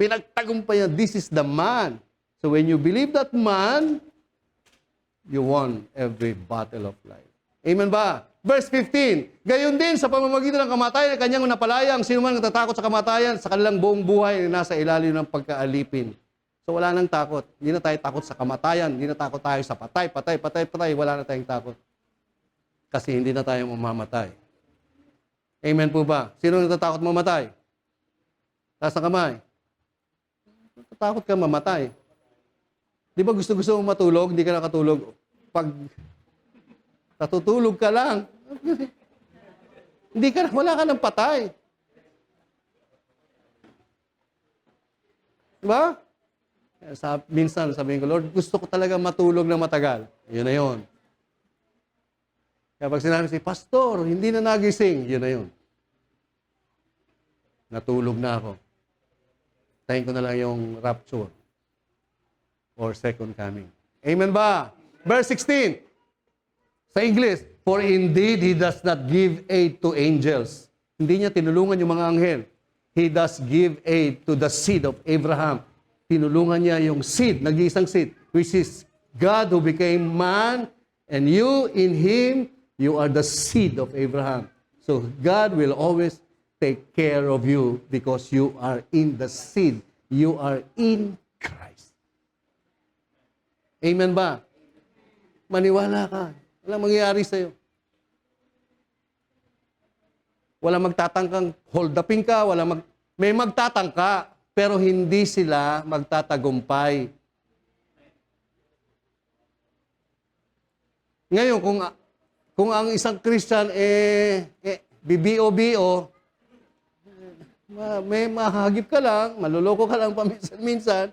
Pinagtagumpayan, this is the man. So when you believe that man, you won every battle of life. Amen ba? Verse 15, gayon din sa pamamagitan ng kamatayan, kanyang napalaya ang sinuman natatakot sa kamatayan sa kanilang buong buhay na nasa ilalim ng pagkaalipin. So wala nang takot. Hindi na tayo takot sa kamatayan. Hindi na takot tayo sa patay. Wala na tayong takot. Kasi hindi na tayo mamamatay. Amen po ba? Sino natatakot mamatay? Taas ang kamay. Natatakot ka mamatay. Di ba gusto mo matulog? Hindi ka nakatulog. Pag natutulog ka lang, wala ka ng patay. Diba? Minsan sabihin ko, Lord, gusto ko talaga matulog na matagal. Yun na yun. Kaya pag sinabi si Pastor, hindi na nagising, yun na yun. Natulog na ako. Tayin ko na lang yung rapture or second coming. Amen ba? Verse 16. Sa English, for indeed, He does not give aid to angels. Hindi niya tinulungan yung mga anghel. He does give aid to the seed of Abraham. Tinulungan niya yung seed, nag-iisang seed, which is God who became man, and you in Him, you are the seed of Abraham. So God will always take care of you because you are in the seed. You are in Christ. Amen ba? Maniwala ka. Walang mangyayari sa'yo. Walang magtatangkang hold upin ka, may magtatangka, pero hindi sila magtatagumpay. Ngayon, kung ang isang Christian BBO, may mahagip ka lang, maluloko ka lang paminsan-minsan,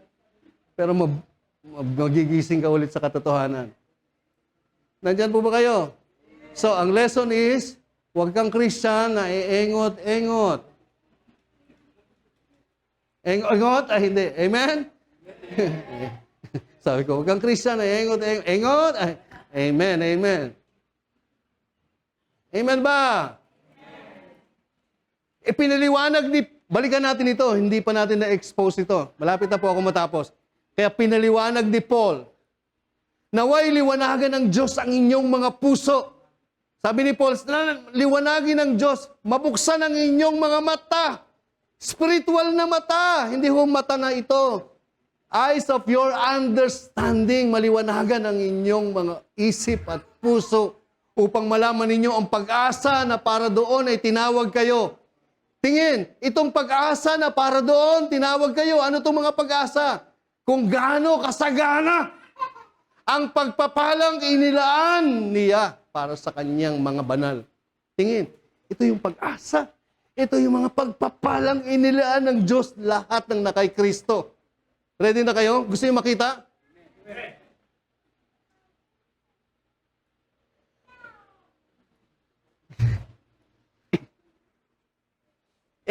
pero magigising ka ulit sa katotohanan. Nandyan po ba kayo? So, ang lesson is, huwag kang Christian na iengot-engot. Engot? Ay, hindi. Amen? Sabi ko, huwag kang Christian, engot. Engot? Ay, amen, amen. Amen ba? Pinaliwanag balikan natin ito, hindi pa natin na-expose ito. Malapit na po ako matapos. Kaya pinaliwanag ni Paul, naway liwanagan ng Diyos ang inyong mga puso. Sabi ni Paul, liwanagin ng Diyos, mabuksan ang inyong mga mata. Spiritual na mata, hindi ho mata na ito. Eyes of your understanding, maliwanagan ang inyong mga isip at puso upang malaman ninyo ang pag-asa na para doon ay tinawag kayo. Tingin, itong pag-asa na para doon, tinawag kayo. Ano itong mga pag-asa? Kung gaano kasagana ang pagpapalang inilaan niya para sa kanyang mga banal. Tingin, ito yung pag-asa. Ito yung mga pagpapalang inilaan ng Diyos, lahat ng nakay Kristo. Ready na kayo? Gusto niyo makita?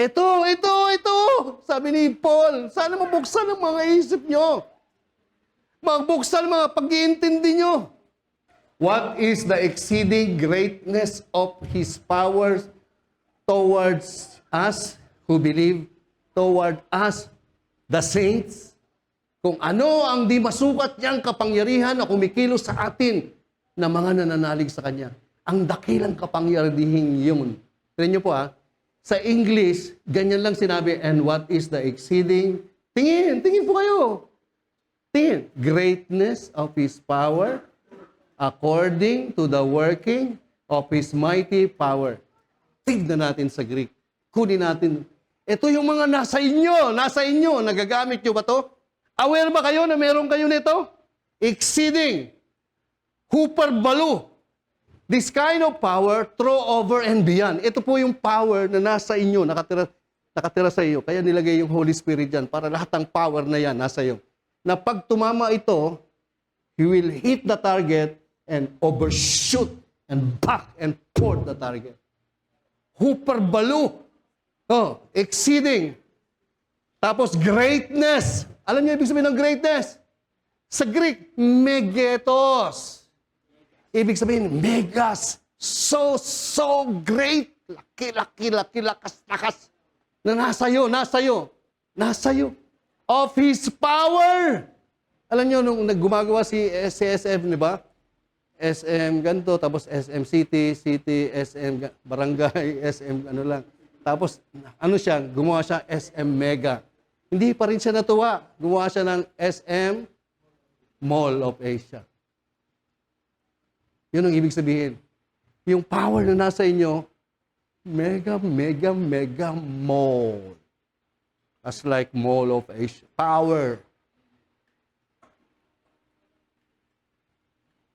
Ito. Sabi ni Paul, sana mabuksan ang mga isip nyo. Magbuksan ang mga pag-iintindi nyo. What is the exceeding greatness of His power towards us who believe, toward us, the saints? Kung ano ang di masukat niyang kapangyarihan na kumikilos sa atin na mga nananalig sa Kanya. Ang dakilang kapangyarihan yun. Tignan niyo po sa English, ganyan lang sinabi, and what is the exceeding, tingin po kayo. Tingin, greatness of His power according to the working of His mighty power. Tignan natin sa Greek. Kunin natin. Ito yung mga nasa inyo, nagagamit nyo ba to? Aware ba kayo na meron kayo nito? Exceeding, hyperbalo. This kind of power, throw over and beyond. Ito po yung power na nasa inyo, nakatira sa iyo. Kaya nilagay yung Holy Spirit dyan para lahat ng power na yan nasa iyo. Na pag tumama ito, He will hit the target and overshoot and back and forth the target. Hyperbalo. Exceeding. Tapos greatness. Alam niyo ibig sabihin ng greatness? Sa Greek, megetos. Ibig sabihin, megas, so great, laki, lakas, na nasa iyo. Of His power. Alam niyo, nung naggumagawa si SM, di ba? SM ganito, tapos SM City, SM Barangay, SM ano lang. Tapos, gumawa siya SM Mega. Hindi pa rin siya natuwa. Gumawa siya ng SM Mall of Asia. Yun ang ibig sabihin. Yung power na nasa inyo, mega mall. As like Mall of Asia. Power.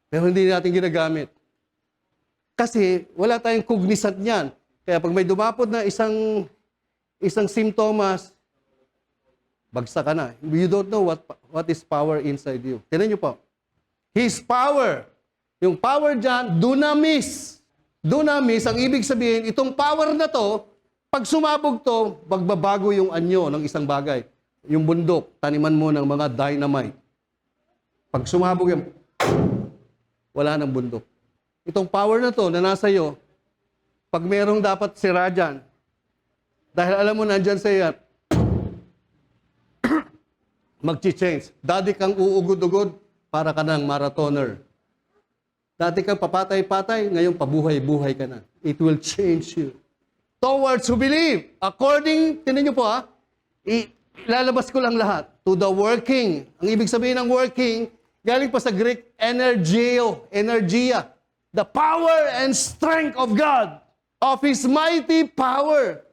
Pero hindi natin ginagamit. Kasi wala tayong kognisant niyan. Kaya pag may dumapot na isang simptomas, bagsak ka na. You don't know what is power inside you. Tignan niyo po. His power. Yung power dyan, dunamis. Dunamis, ang ibig sabihin, itong power na to, pag sumabog to, magbabago yung anyo ng isang bagay. Yung bundok, taniman mo ng mga dynamite. Pag sumabog yung, wala ng bundok. Itong power na to, na nasa iyo, pag merong dapat sira dyan, dahil alam mo nandyan sa iyo, mag-change. Dati kang uugod-ugod, para ka ng marathoner. Dati kang papatay-patay, ngayon pabuhay-buhay ka na. It will change you. Towards who believe. According, tinan niyo po ilalabas ko lang lahat. To the working. Ang ibig sabihin ng working, galing pa sa Greek, energia. The power and strength of God. Of His mighty power.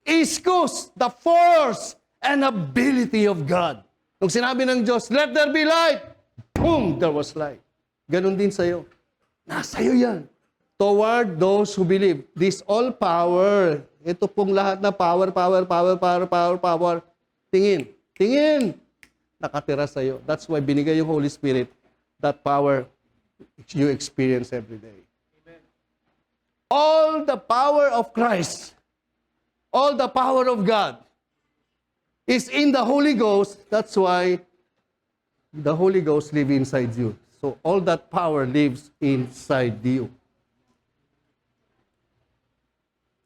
Iskos, the force and ability of God. Nung sinabi ng Diyos, let there be light. Boom, there was light. Ganon din sa'yo. Nasa iyo yan. Toward those who believe. This all power. Ito pong lahat na power. Tingin. Nakatira sa iyo. That's why binigay yung Holy Spirit. That power you experience every day. Amen. All the power of Christ. All the power of God is in the Holy Ghost. That's why the Holy Ghost lives inside you. So all that power lives inside you.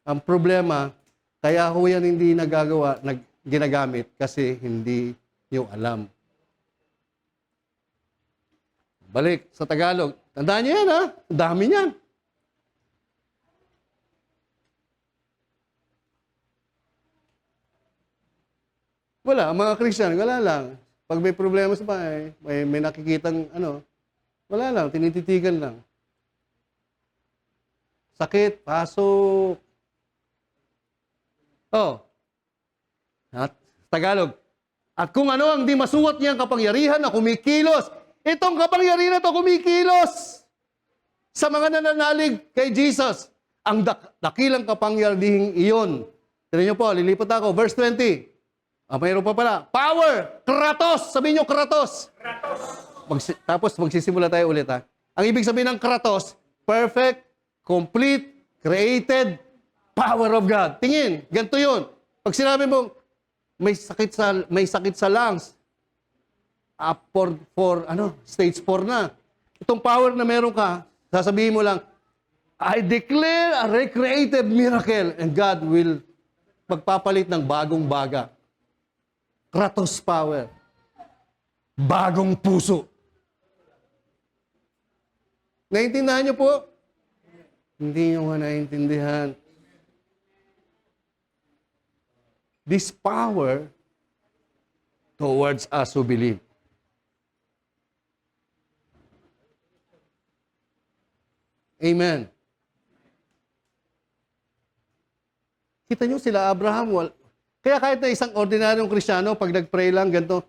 Ang problema, kaya ho yan hindi ginagamit kasi hindi nyo alam. Balik sa Tagalog. Tandaan niyo yan, ha? Ang dami niyan. Wala, ang mga Christian, wala lang. Pag may problema sa bahay, may nakikitang wala lang, tinititigan lang. Sakit, pasok. At Tagalog. At kung ano ang di masuwat niyang kapangyarihan na kumikilos, itong kapangyarihan na ito kumikilos sa mga nananalig kay Jesus. Ang dakilang kapangyarihan iyon. Tignan niyo po, lilipat ako. Verse 20. Mayroon pa pala. Power! Kratos! Sabihin niyo, Kratos! Tapos magsisimula tayo ulit, ha. Ang ibig sabihin ng Kratos, perfect, complete, created, power of God. Tingin, ganito yun. Pag sinabi mo, may sakit sa lungs, stage 4 na. Itong power na meron ka, sasabihin mo lang, I declare a recreated miracle and God will magpapalit ng bagong baga. Kratos power. Bagong puso. Naintindihan niyo po? Hindi niyo naintindihan. This power towards us who believe. Amen. Kita niyo sila Abraham, kaya kahit na isang ordinaryong Kristiyano, pag nag-pray lang, ganito,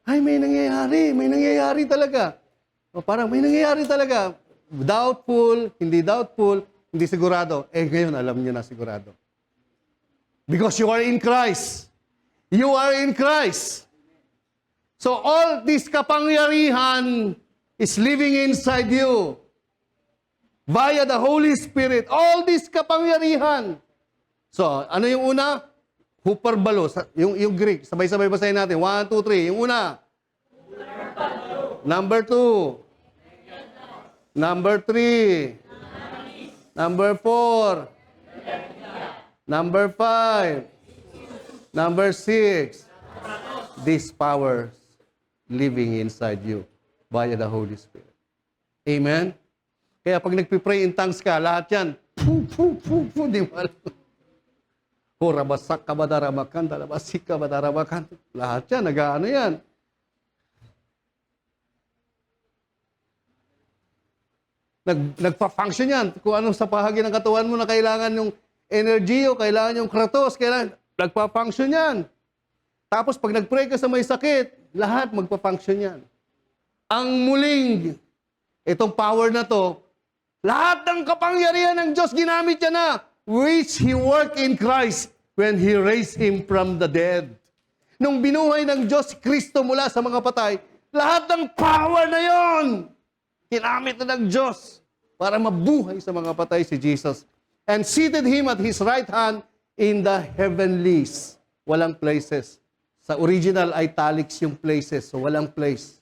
ay, may nangyayari talaga. O parang may nangyayari talaga. Doubtful, hindi sigurado. Ngayon, alam niyo na sigurado. Because you are in Christ. You are in Christ. So all this kapangyarihan is living inside you. Via the Holy Spirit. All this kapangyarihan. So, ano yung una? Huperbalo. Yung Greek. Sabay-sabay basahin natin. 1, 2, 3. Yung una. Number 2. Number 3. Number 4. Number 5. Number 6. These powers living inside you via the Holy Spirit. Amen? Kaya pag nagpipray in tongues ka, lahat yan, di mo alam. Rabasak kabadaramakan, dalabasik kabadaramakan. Lahat yan, nag-ano yan. Nagpa-function yan. Kung anong sa bahagi ng katawan mo na kailangan yung energy o kailangan yung kratos, nagpa-function yan. Tapos pag nag-pray ka sa may sakit, lahat magpa-function yan. Ang muling, itong power na to, lahat ng kapangyarihan ng Diyos ginamit niya na, which He worked in Christ when He raised Him from the dead. Nung binuhay ng Diyos si Kristo mula sa mga patay, lahat ng power na yon, ginamit na ng Diyos para mabuhay sa mga patay si Jesus. And seated Him at His right hand in the heavenlies. Walang places. Sa original, italics yung places. So walang place.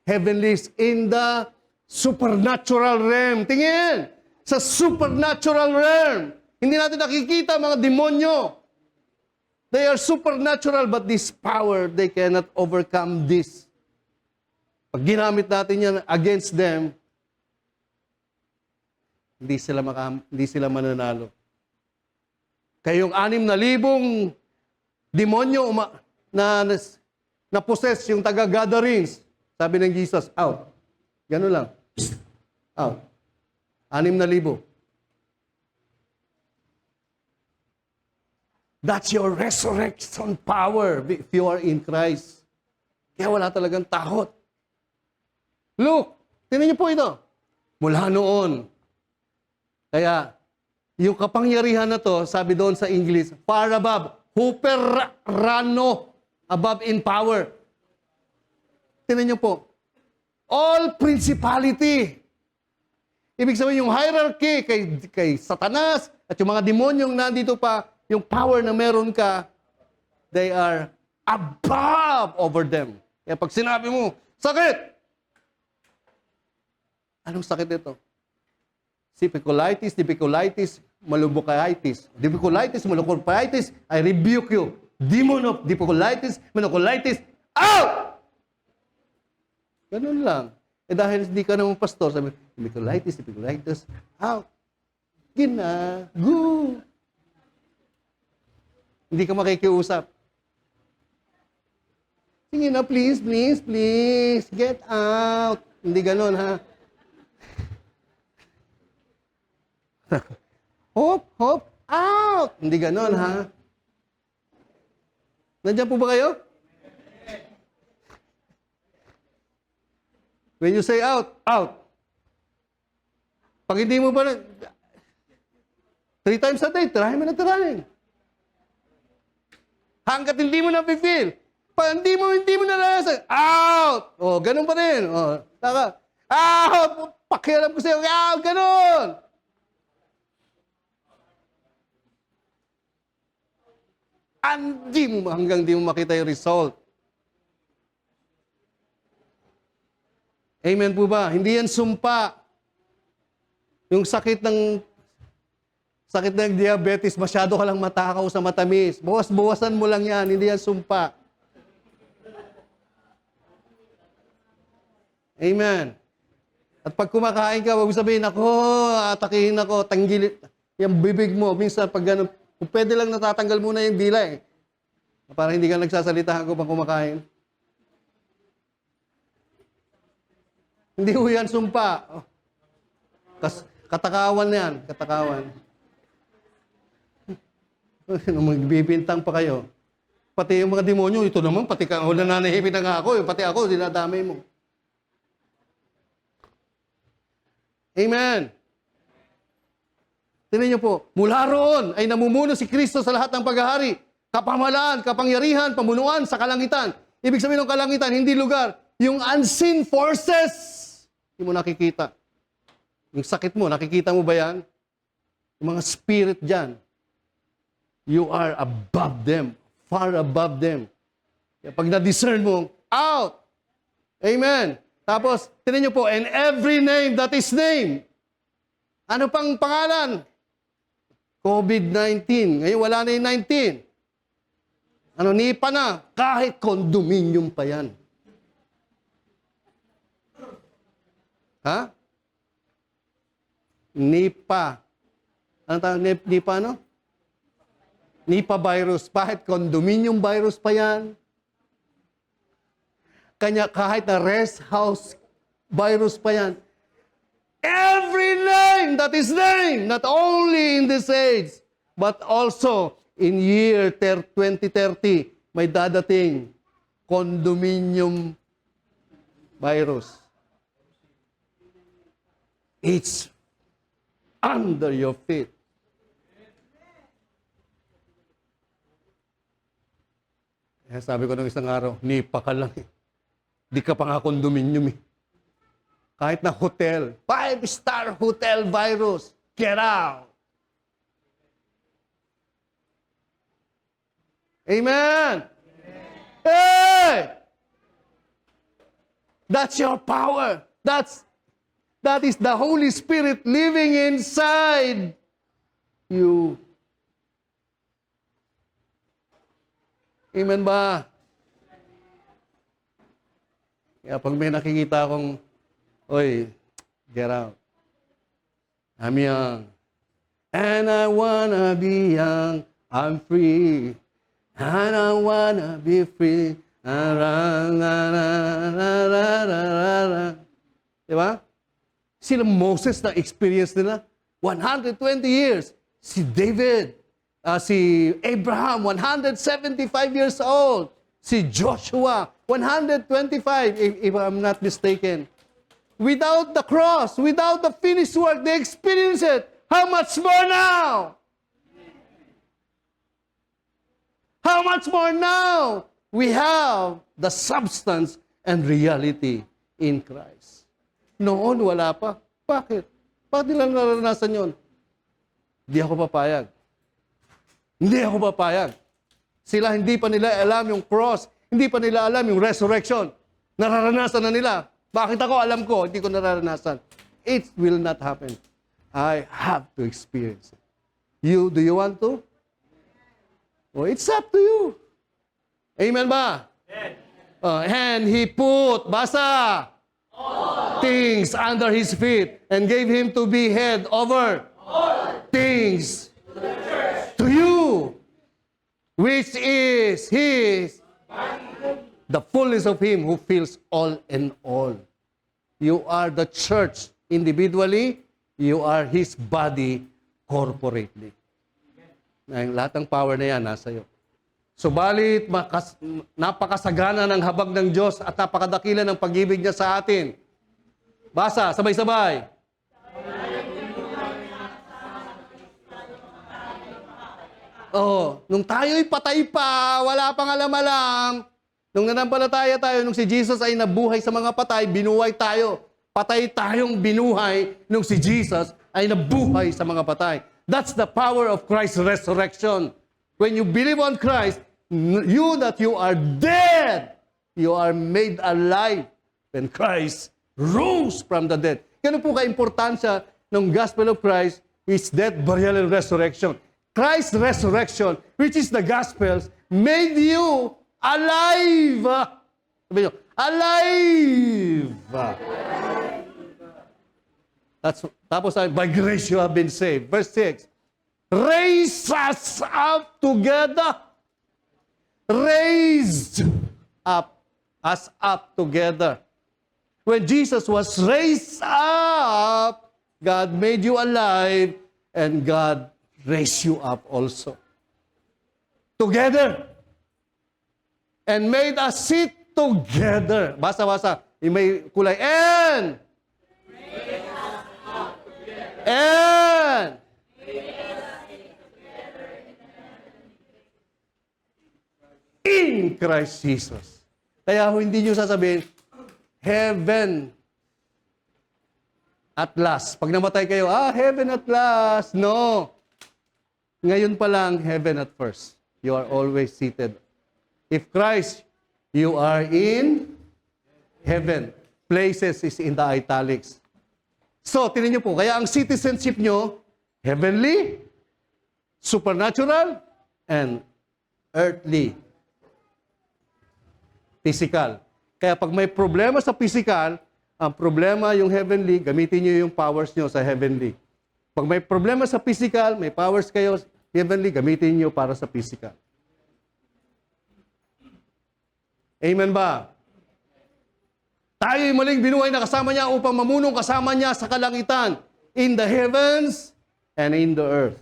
Heavenlies in the supernatural realm. Tingin! Sa supernatural realm. Hindi natin nakikita mga demonyo. They are supernatural, but this power, they cannot overcome this. Pag ginamit natin yan against them, hindi sila mananalo. Kaya yung 6,000 demonyo na possess yung taga-gatherings, sabi ng Jesus, out. Ganun lang. Out. 6,000. That's your resurrection power if you are in Christ. Kaya wala talagang takot. Look, tingnan niyo po ito. Mula noon. Kaya, yung kapangyarihan na to, sabi doon sa English, far above, huperano, above in power. Tingnan niyo po. All principality. Ibig sabihin yung hierarchy kay Satanas at yung mga demonyong nandito pa, yung power na meron ka, they are above over them. Kaya pag sinabi mo, sakit! Anong sakit ito? Diverticulitis, malubokitis, I rebuke you. Demon of diverticulitis, malubokitis, out! Ganun lang. Dahil hindi ka naman pastor, sabi, diverticulitis, out. Ginago. Hindi ka makikiusap. Sige na, please, get out. Hindi ganun, ha? Hop, out! Hindi ganon, ha? Nandiyan po ba kayo? When you say out, out. Pag hindi mo ba 3 times a day, tirahin mo na tirahin. Hanggat hindi mo na-feel. Pag hindi mo nalasan, out! O, ganun pa rin. O, taka. Out! Pakialam ko sa'yo, out! Ganun! Hanggang di mo makita yung result. Amen po ba? Hindi yan sumpa. Yung sakit ng diabetes, masyado ka lang matakaw sa matamis. Bawas-bawasan mo lang yan, hindi yan sumpa. Amen. At pag kumakain ka, wag mo sabihin, ako, atakihin ako, tanggilin. Yung bibig mo, minsan pag gano'n, kung pwede lang natatanggal muna yung dila eh. Para hindi ka nagsasalita ako pag kumakain. Hindi ho yan sumpa. Katakawan yan. Katakawan. Magbibintang pa kayo. Pati yung mga demonyo, ito naman, pati ka, nananahipin na nga ako, pati ako, dinadamay mo. Amen. Tingnan niyo po, mula roon ay namumuno si Kristo sa lahat ng paghahari, kapamahalaan, kapangyarihan, pamunuan sa kalangitan. Ibig sabihin ng kalangitan, hindi lugar. Yung unseen forces, hindi mo nakikita. Yung sakit mo, nakikita mo ba yan? Yung mga spirit dyan, you are above them, far above them. Kaya pag na-discern mo, out! Amen! Tapos, tingnan niyo po, and every name that is named. Ano pang pangalan? COVID-19. Ngayon, wala na yung 19. Ano, nipa na. Kahit condominium pa yan. Ha? Nipa. Ano tawag? Nipa, no? Nipa virus. Kahit condominium virus pa yan. Kanya, kahit na rest house virus pa yan. Every name that is named, not only in this age, but also in year 2030, may dadating condominium virus. It's under your feet. Kaya sabi ko nung isang araw, nipa ka lang eh. Di ka pa nga condominium eh. Kahit na hotel, 5-star hotel virus, get out. Amen. Hey! That's your power. That is the Holy Spirit living inside you. Amen ba? Kaya pag may nakikita akong oy, get out. I'm young. And I wanna be young. I'm free. And I wanna be free. Diba? Sila Moses na experience nila. 120 years. Si David. Si Abraham, 175 years old. Si Joshua, 125, if I'm not mistaken. Without the cross, without the finished work, they experience it. How much more now? How much more now? We have the substance and reality in Christ. Noon, wala pa. Bakit? Bakit nila naranasan yun? Hindi ako papayag. Hindi ako papayag. Sila hindi pa nila alam yung cross. Hindi pa nila alam yung resurrection. Nararanasan na nila. Bakit ako alam ko, hindi ko nararanasan? It will not happen. I have to experience it. Do you want to? Oh, it's up to you. Amen ba? And he put, basa, things under his feet and gave him to be head over things to you, which is his, the fullness of him who fills all in all. You are the church individually, you are his body corporately. Lahat ng power na yan nasa iyo. Subalit, napakasagana ng habag ng Diyos at napakadakila ng pag-ibig niya sa atin. Basa, sabay-sabay. Nung tayo'y patay pa, wala pang alam-alam, nung nanampalataya tayo, nung si Jesus ay nabuhay sa mga patay, binuhay tayo. Patay tayong binuhay nung si Jesus ay nabuhay sa mga patay. That's the power of Christ's resurrection. When you believe on Christ, you are dead. You are made alive when Christ rose from the dead. Ganun po ka-importansya ng gospel of Christ, His death, burial, and resurrection. Christ's resurrection, which is the Gospels, made you alive. Sabi nyo, alive. Tapos, by grace you have been saved. Verse 6, raise us up together. Raised up us up together. When Jesus was raised up, God made you alive, and God raise you up also. Together. And made us sit together. Basa-basa. May kulay. And. In Christ Jesus. Kaya hindi nyo sasabihin, heaven at last. Pag namatay kayo, heaven at last. No. Ngayon pa lang, heaven at first. You are always seated. If Christ, you are in heaven. Places is in the italics. So, tinan nyo po, kaya ang citizenship nyo, heavenly, supernatural, and earthly. Physical. Kaya pag may problema sa physical, ang problema yung heavenly, gamitin nyo yung powers nyo sa heavenly. Pag may problema sa physical, may powers kayo heavenly, gamitin nyo para sa physical. Amen ba? Tayo'y muling binuhay na kasama niya upang mamunong kasama niya sa kalangitan, in the heavens and in the earth.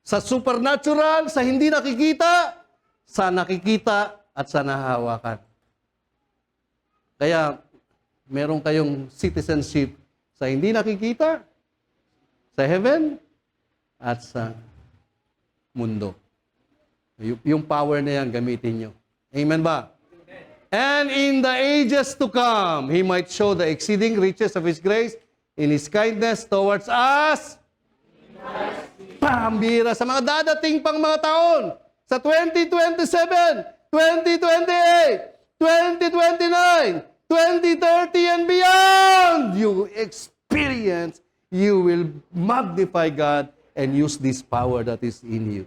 Sa supernatural, sa hindi nakikita, sa nakikita at sa nahahawakan. Kaya, meron kayong citizenship sa hindi nakikita, sa heaven, at sa mundo. Yung power na yan, gamitin nyo. Amen ba? And in the ages to come, He might show the exceeding riches of His grace in His kindness towards us. Pambira sa mga dadating pang mga taon. Sa 2027, 2028, 2029, 2030 and beyond, you experience, you will magnify God and use this power that is in you.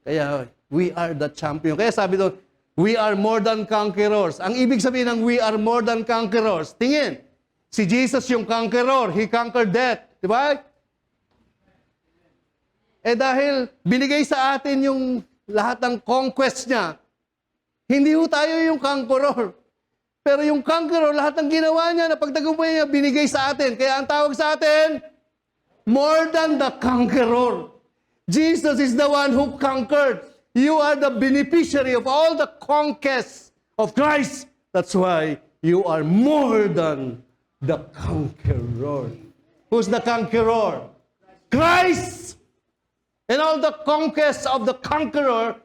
Kaya, we are the champion. Kaya sabi doon, we are more than conquerors. Ang ibig sabihin ng we are more than conquerors, tingin, si Jesus yung conqueror, He conquered death. Di ba? Dahil binigay sa atin yung lahat ng conquest niya, hindi ho tayo yung conqueror. Pero yung conqueror, lahat ng ginawa niya, na pagtagumpay niya, binigay sa atin. Kaya ang tawag sa atin, more than the conqueror. Jesus is the one who conquered. You are the beneficiary of all the conquests of Christ. That's why you are more than the conqueror. Who's the conqueror? Christ! And all the conquests of the conqueror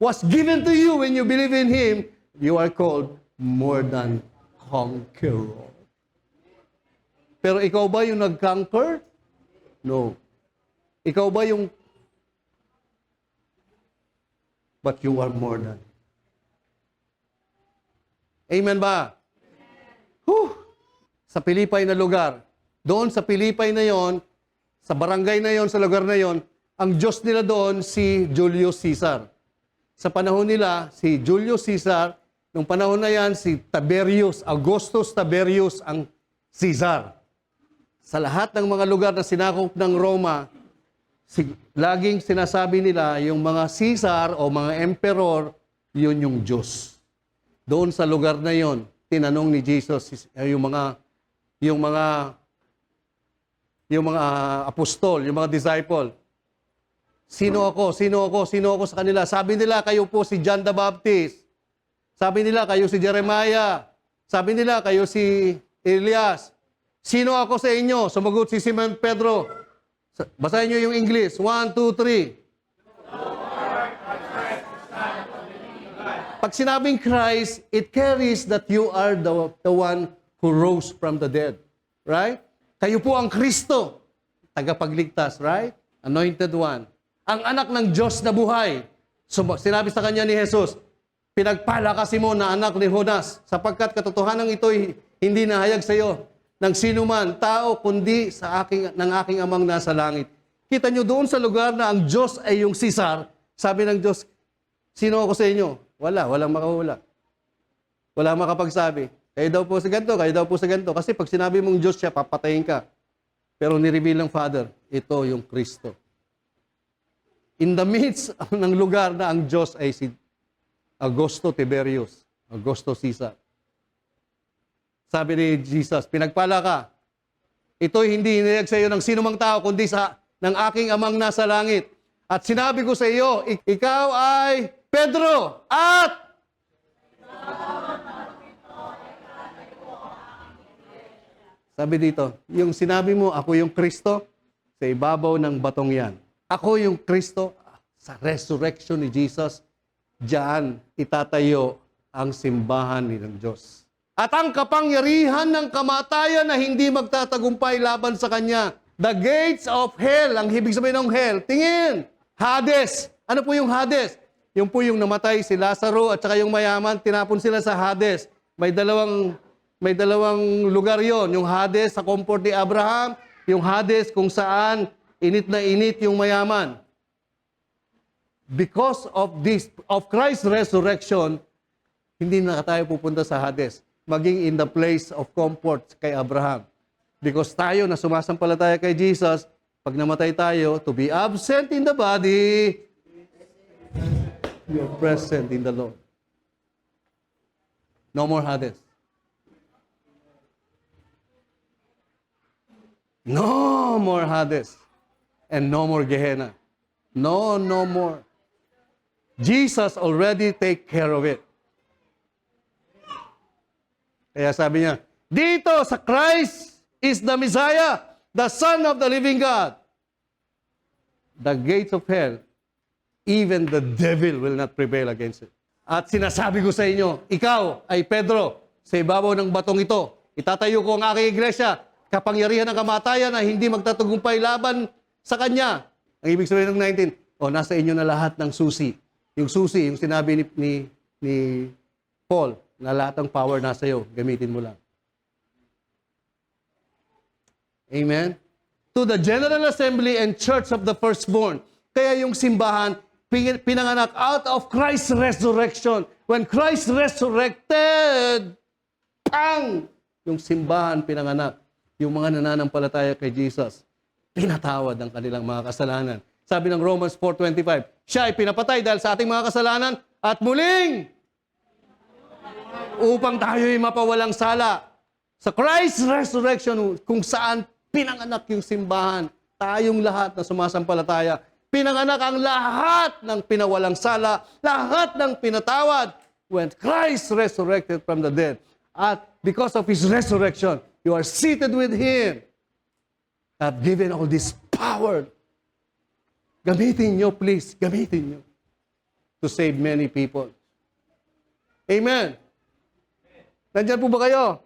was given to you when you believe in Him. You are called more than conqueror. Pero ikaw ba yung nag-conquer? No. Ikaw ba yung but you are more than. Amen ba? Whew! Sa Pilipay na lugar, doon sa Pilipay na yon, sa barangay na yon, sa lugar na yon, ang Diyos nila doon si Julius Caesar. Sa panahon nila, si Julius Caesar, nung panahon na yan, si Tiberius, Augustus Tiberius ang Caesar. Sa lahat ng mga lugar na sinakop ng Roma, laging sinasabi nila, yung mga Caesar o mga emperor, yun yung Diyos. Doon sa lugar na yon, tinanong ni Jesus yung mga apostol, yung mga disciple. Sino ako? Sino ako? Sino ako sa kanila? Sabi nila, kayo po si John the Baptist. Sabi nila, kayo si Jeremiah. Sabi nila, kayo si Elias. Sino ako sa inyo? Sumagot si Simon Pedro. Basahin nyo yung English. 1, 2, 3. Pag sinabing Christ, it carries that you are the one who rose from the dead. Right? Kayo po ang Kristo. Tagapagligtas, right? Anointed one. Ang anak ng Diyos na buhay. Sinabi sa kanya ni Jesus, pinagpala ka Simon na anak ni Jonas, sapagkat katotohanan ito'y hindi nahayag sa iyo ng sino man tao, kundi ng aking amang nasa langit. Kita nyo doon sa lugar na ang Diyos ay yung Caesar, sabi ng Diyos, sino ako sa inyo? Walang makahula. Wala makapagsabi. Kayo daw po sa ganito, kayo daw po sa ganito. Kasi pag sinabi mong Diyos siya, papatayin ka. Pero nireveal ng Father, ito yung Kristo. In the midst ng lugar na ang Diyos ay si Augusto Tiberius, Augusto Caesar. Sabi ni Jesus, pinagpala ka. Ito'y hindi hinayag sa iyo ng sino mang tao, kundi ng aking amang nasa langit. At sinabi ko sa iyo, ikaw ay Pedro at sabi dito, yung sinabi mo, ako yung Kristo, sa ibabaw ng batong yan. Ako yung Kristo, sa resurrection ni Jesus, diyan itatayo ang simbahan ng Diyos. At ang kapangyarihan ng kamatayan na hindi magtatagumpay laban sa Kanya. The gates of hell, ang ibig sabihin ng hell, tingin, Hades. Ano po yung Hades? Yung po yung namatay si Lazaro at saka yung mayaman, tinapon sila sa Hades. May dalawang lugar yon, yung Hades sa comfort ni Abraham, yung Hades kung saan init na init yung mayaman. Because of Christ's resurrection, hindi na tayo pupunta sa Hades, maging in the place of comfort kay Abraham. Because tayo na sumasampalataya kay Jesus, pag namatay tayo, to be absent in the body, you're present in the Lord. No more Hades. No more Hades. And no more Gehenna. No more. Jesus already take care of it. Kaya sabi niya, dito sa Christ is the Messiah, the Son of the living God. The gates of hell, even the devil will not prevail against it. At sinasabi ko sa inyo, ikaw ay Pedro, sa ibabaw ng batong ito, itatayo ko ang aking iglesia, kapangyarihan ng kamatayan na hindi magtatagumpay laban sa Kanya. Ang ibig sabihin ng 19, nasa inyo na lahat ng susi. Yung susi, yung sinabi ni Paul, na lahat ng power nasa iyo, gamitin mo lang. Amen? To the General Assembly and Church of the Firstborn. Kaya yung simbahan, pinanganak out of Christ's resurrection. When Christ resurrected, yung simbahan pinanganak. Yung mga nananampalataya kay Jesus, pinatawad ang kanilang mga kasalanan. Sabi ng Romans 4:25, siya ay pinapatay dahil sa ating mga kasalanan at muling upang tayo'y mapawalang sala. Sa Christ's resurrection, kung saan pinanganak yung simbahan, tayong lahat na sumasampalataya, pinanganak ang lahat ng pinawalang sala, lahat ng pinatawad when Christ resurrected from the dead. At because of His resurrection, you are seated with Him. I've given all this power. Gamitin nyo, please. Gamitin nyo. To save many people. Amen. Nandiyan po ba kayo?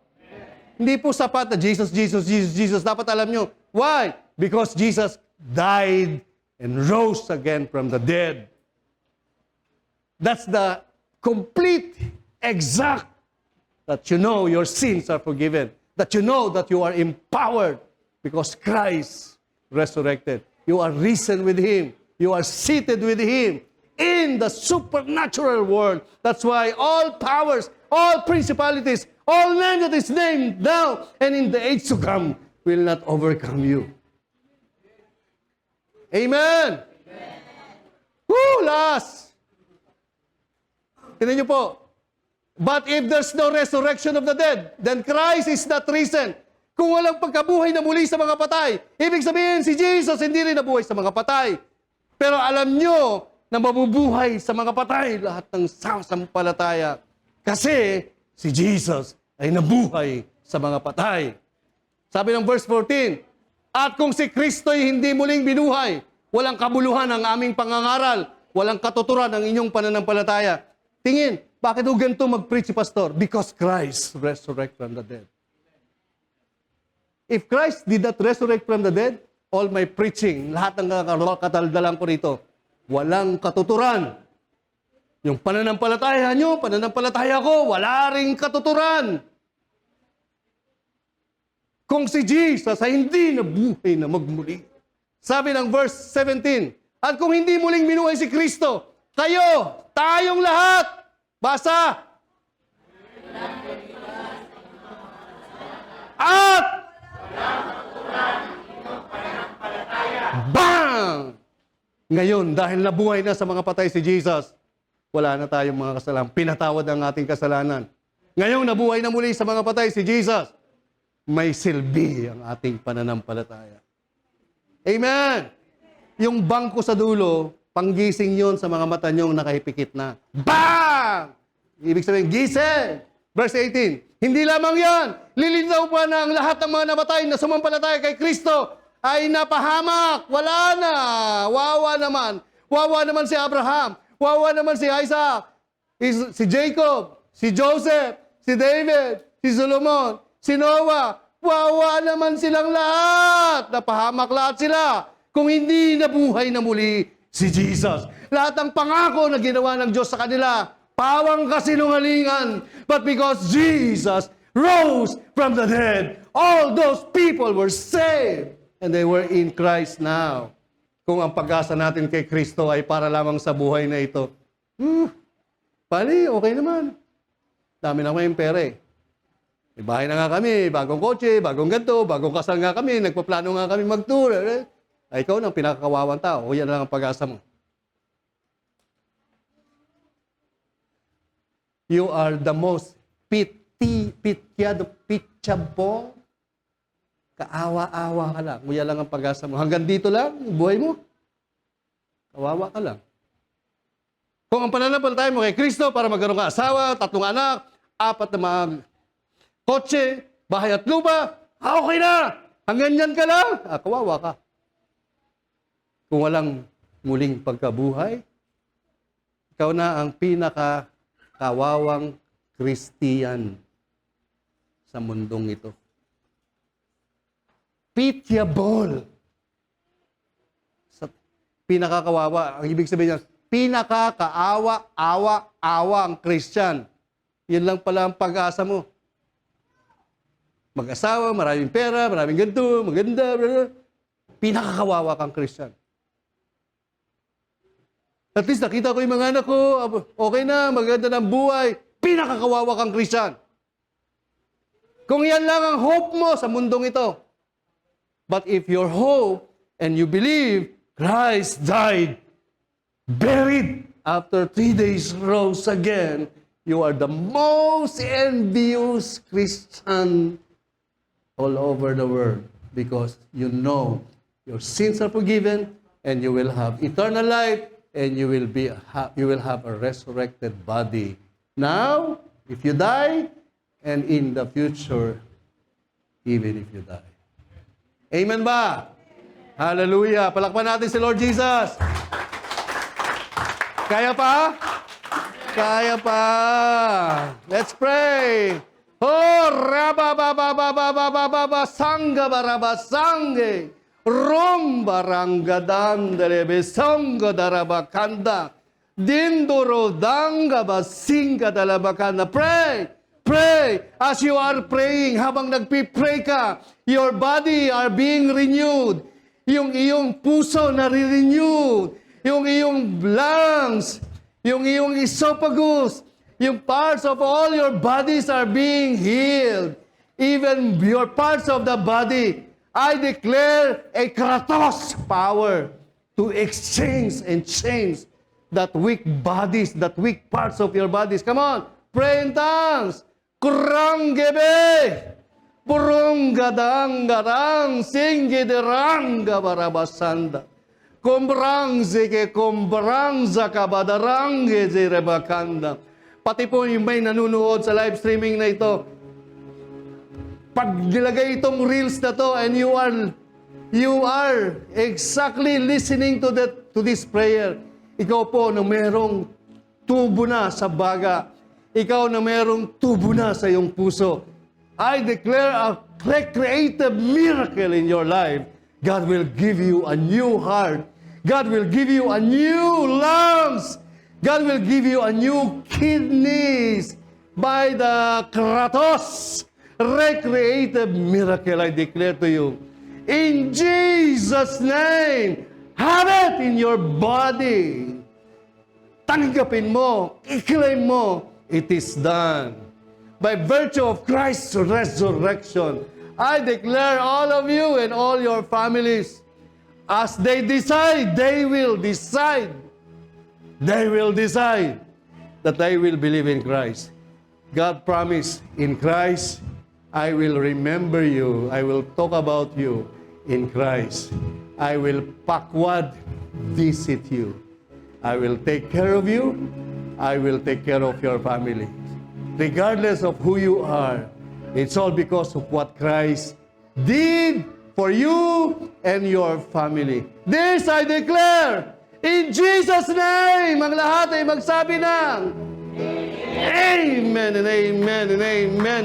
Hindi po sapat na Jesus, Jesus, Jesus, Jesus. Dapat alam nyo. Why? Because Jesus died and rose again from the dead. That's the complete, exact, that you know your sins are forgiven. That you know that you are empowered because Christ resurrected. You are risen with Him. You are seated with Him in the supernatural world. That's why all powers, all principalities, all name that is named now and in the age to come will not overcome you. Amen. Woo, last. Tingnan niyo po. But if there's no resurrection of the dead, then Christ is not risen. Kung walang pagkabuhay na muli sa mga patay, ibig sabihin si Jesus hindi rin nabuhay sa mga patay. Pero alam nyo na mabubuhay sa mga patay lahat ng sasampalataya. Kasi si Jesus ay nabuhay sa mga patay. Sabi ng verse 14, at kung si Kristo'y hindi muling binuhay, walang kabuluhan ang aming pangangaral, walang katuturan ang inyong pananampalataya. Tingin, bakit o ganito mag-preach si pastor? Because Christ resurrected from the dead. If Christ did not resurrect from the dead, all my preaching, lahat ng kataldalan ko rito, walang katuturan. Yung pananampalataya nyo, pananampalataya ko, wala ring katuturan. Kung si Jesus ay hindi nabuhay na magmuli. Sabi ng verse 17, at kung hindi muling binuhay si Kristo, kayo, tayong lahat, basa. At bang! Ngayon, dahil nabuhay na sa mga patay si Jesus, wala na tayong mga kasalanan. Pinatawad ang ating kasalanan. Ngayon, nabuhay na muli sa mga patay si Jesus. May silbi ang ating pananampalataya. Amen! Yung bangko sa dulo, panggising yon sa mga mata nyong nakahipikit na. Bang! Ibig sabihin, gising! Verse 18, hindi lamang yan. Lilitaw pa na ang lahat ng mga namatay na sumampalataya kay Kristo ay napahamak. Wala na. Wawa naman. Wawa naman si Abraham. Wawa naman si Isaac. Si Jacob. Si Joseph. Si David. Si Solomon. Si Noah. Wawa naman silang lahat. Napahamak lahat sila. Kung hindi nabuhay na muli si Jesus. Lahat ng pangako na ginawa ng Diyos sa kanila, pawang kasinungalingan. But because Jesus rose from the dead, all those people were saved. And they were in Christ now. Kung ang pag-asa natin kay Kristo ay para lamang sa buhay na ito, pali, okay naman. Dami na kayong pera eh. May bahay na nga kami, bagong kotse, bagong ganito, bagong kasal nga kami, nagpaplano nga kami mag-tour. Ay, ikaw nang pinakakawawang tao, o yan lang ang pag-asa mo. You are the most pitiable. Kaawa-awa ka lang. Uya lang ang pag-asa mo. Hanggang dito lang, buhay mo. Kawawa ka lang. Kung ang pananampalataya mo kay Kristo para magkaroon ka asawa, 3 anak, 4 na mga kotse, bahay at lupa, okay na. Hanggang yan ka lang. Kawawa ka. Kung walang muling pagkabuhay, ikaw na ang pinakakawawang Kristiyan sa mundong ito. Pitiable. Sa pinakakawawa, ang ibig sabihin niya, pinakakaawa-awa ang Christian. Yan lang pala ang pag-asa mo. Mag-asawa, maraming pera, maraming ganito, maganda, blah, blah. Pinakakawawa kang Christian. At least nakita ko yung mga anak ko, okay na, maganda ng buhay. Pinakakawawa kang Christian. Kung yan lang ang hope mo sa mundong ito. But if your hope and you believe Christ died, buried, after 3 days rose again, you are the most envious Christian all over the world because you know your sins are forgiven and you will have eternal life and you will have a resurrected body. Now, if you die, and in the future, even if you die. Amen ba? Amen. Hallelujah. Palakpan natin si Lord Jesus. Kaya pa? Kaya pa. Let's pray. Oh, rababababababababa sangga baraba sange. Rom baranga dandele besongo daraba kanda. Dindoro danga basinga dalabakana. Pray! Pray! As you are praying, habang nagpipray ka, your body are being renewed. Yung iyong puso nare-renewed. Yung iyong lungs, yung iyong esophagus, yung parts of all your bodies are being healed. Even your parts of the body, I declare a kratos power to exchange and change that weak bodies, that weak parts of your bodies. Come on, pray in tongues. Kurangebe, purunggadangarang, singgideranga barabasanda. Kombrang zike, kombrang zakabadarang gezirebakanda. Pati po yung may nanonood sa live streaming na ito, pag nilagay itong reels na to and you are exactly listening to this prayer, ikaw po na merong tubo na sa baga, ikaw na merong tubo na sa iyong puso, I declare a creative miracle in your life. God will give you a new heart. God will give you a new lungs. God will give you a new kidneys by the Kratos recreative miracle I declare to you. In Jesus' name, have it in your body. Tanggapin mo, i-claim mo, it is done. By virtue of Christ's resurrection, I declare all of you and all your families, as they decide, they will decide that they will believe in Christ. God promised, in Christ, I will remember you. I will talk about you in Christ. I will backward visit you. I will take care of you. I will take care of your family. Regardless of who you are, it's all because of what Christ did for you and your family. This I declare, in Jesus' name, ang lahat ay magsabi ng Amen and Amen and Amen.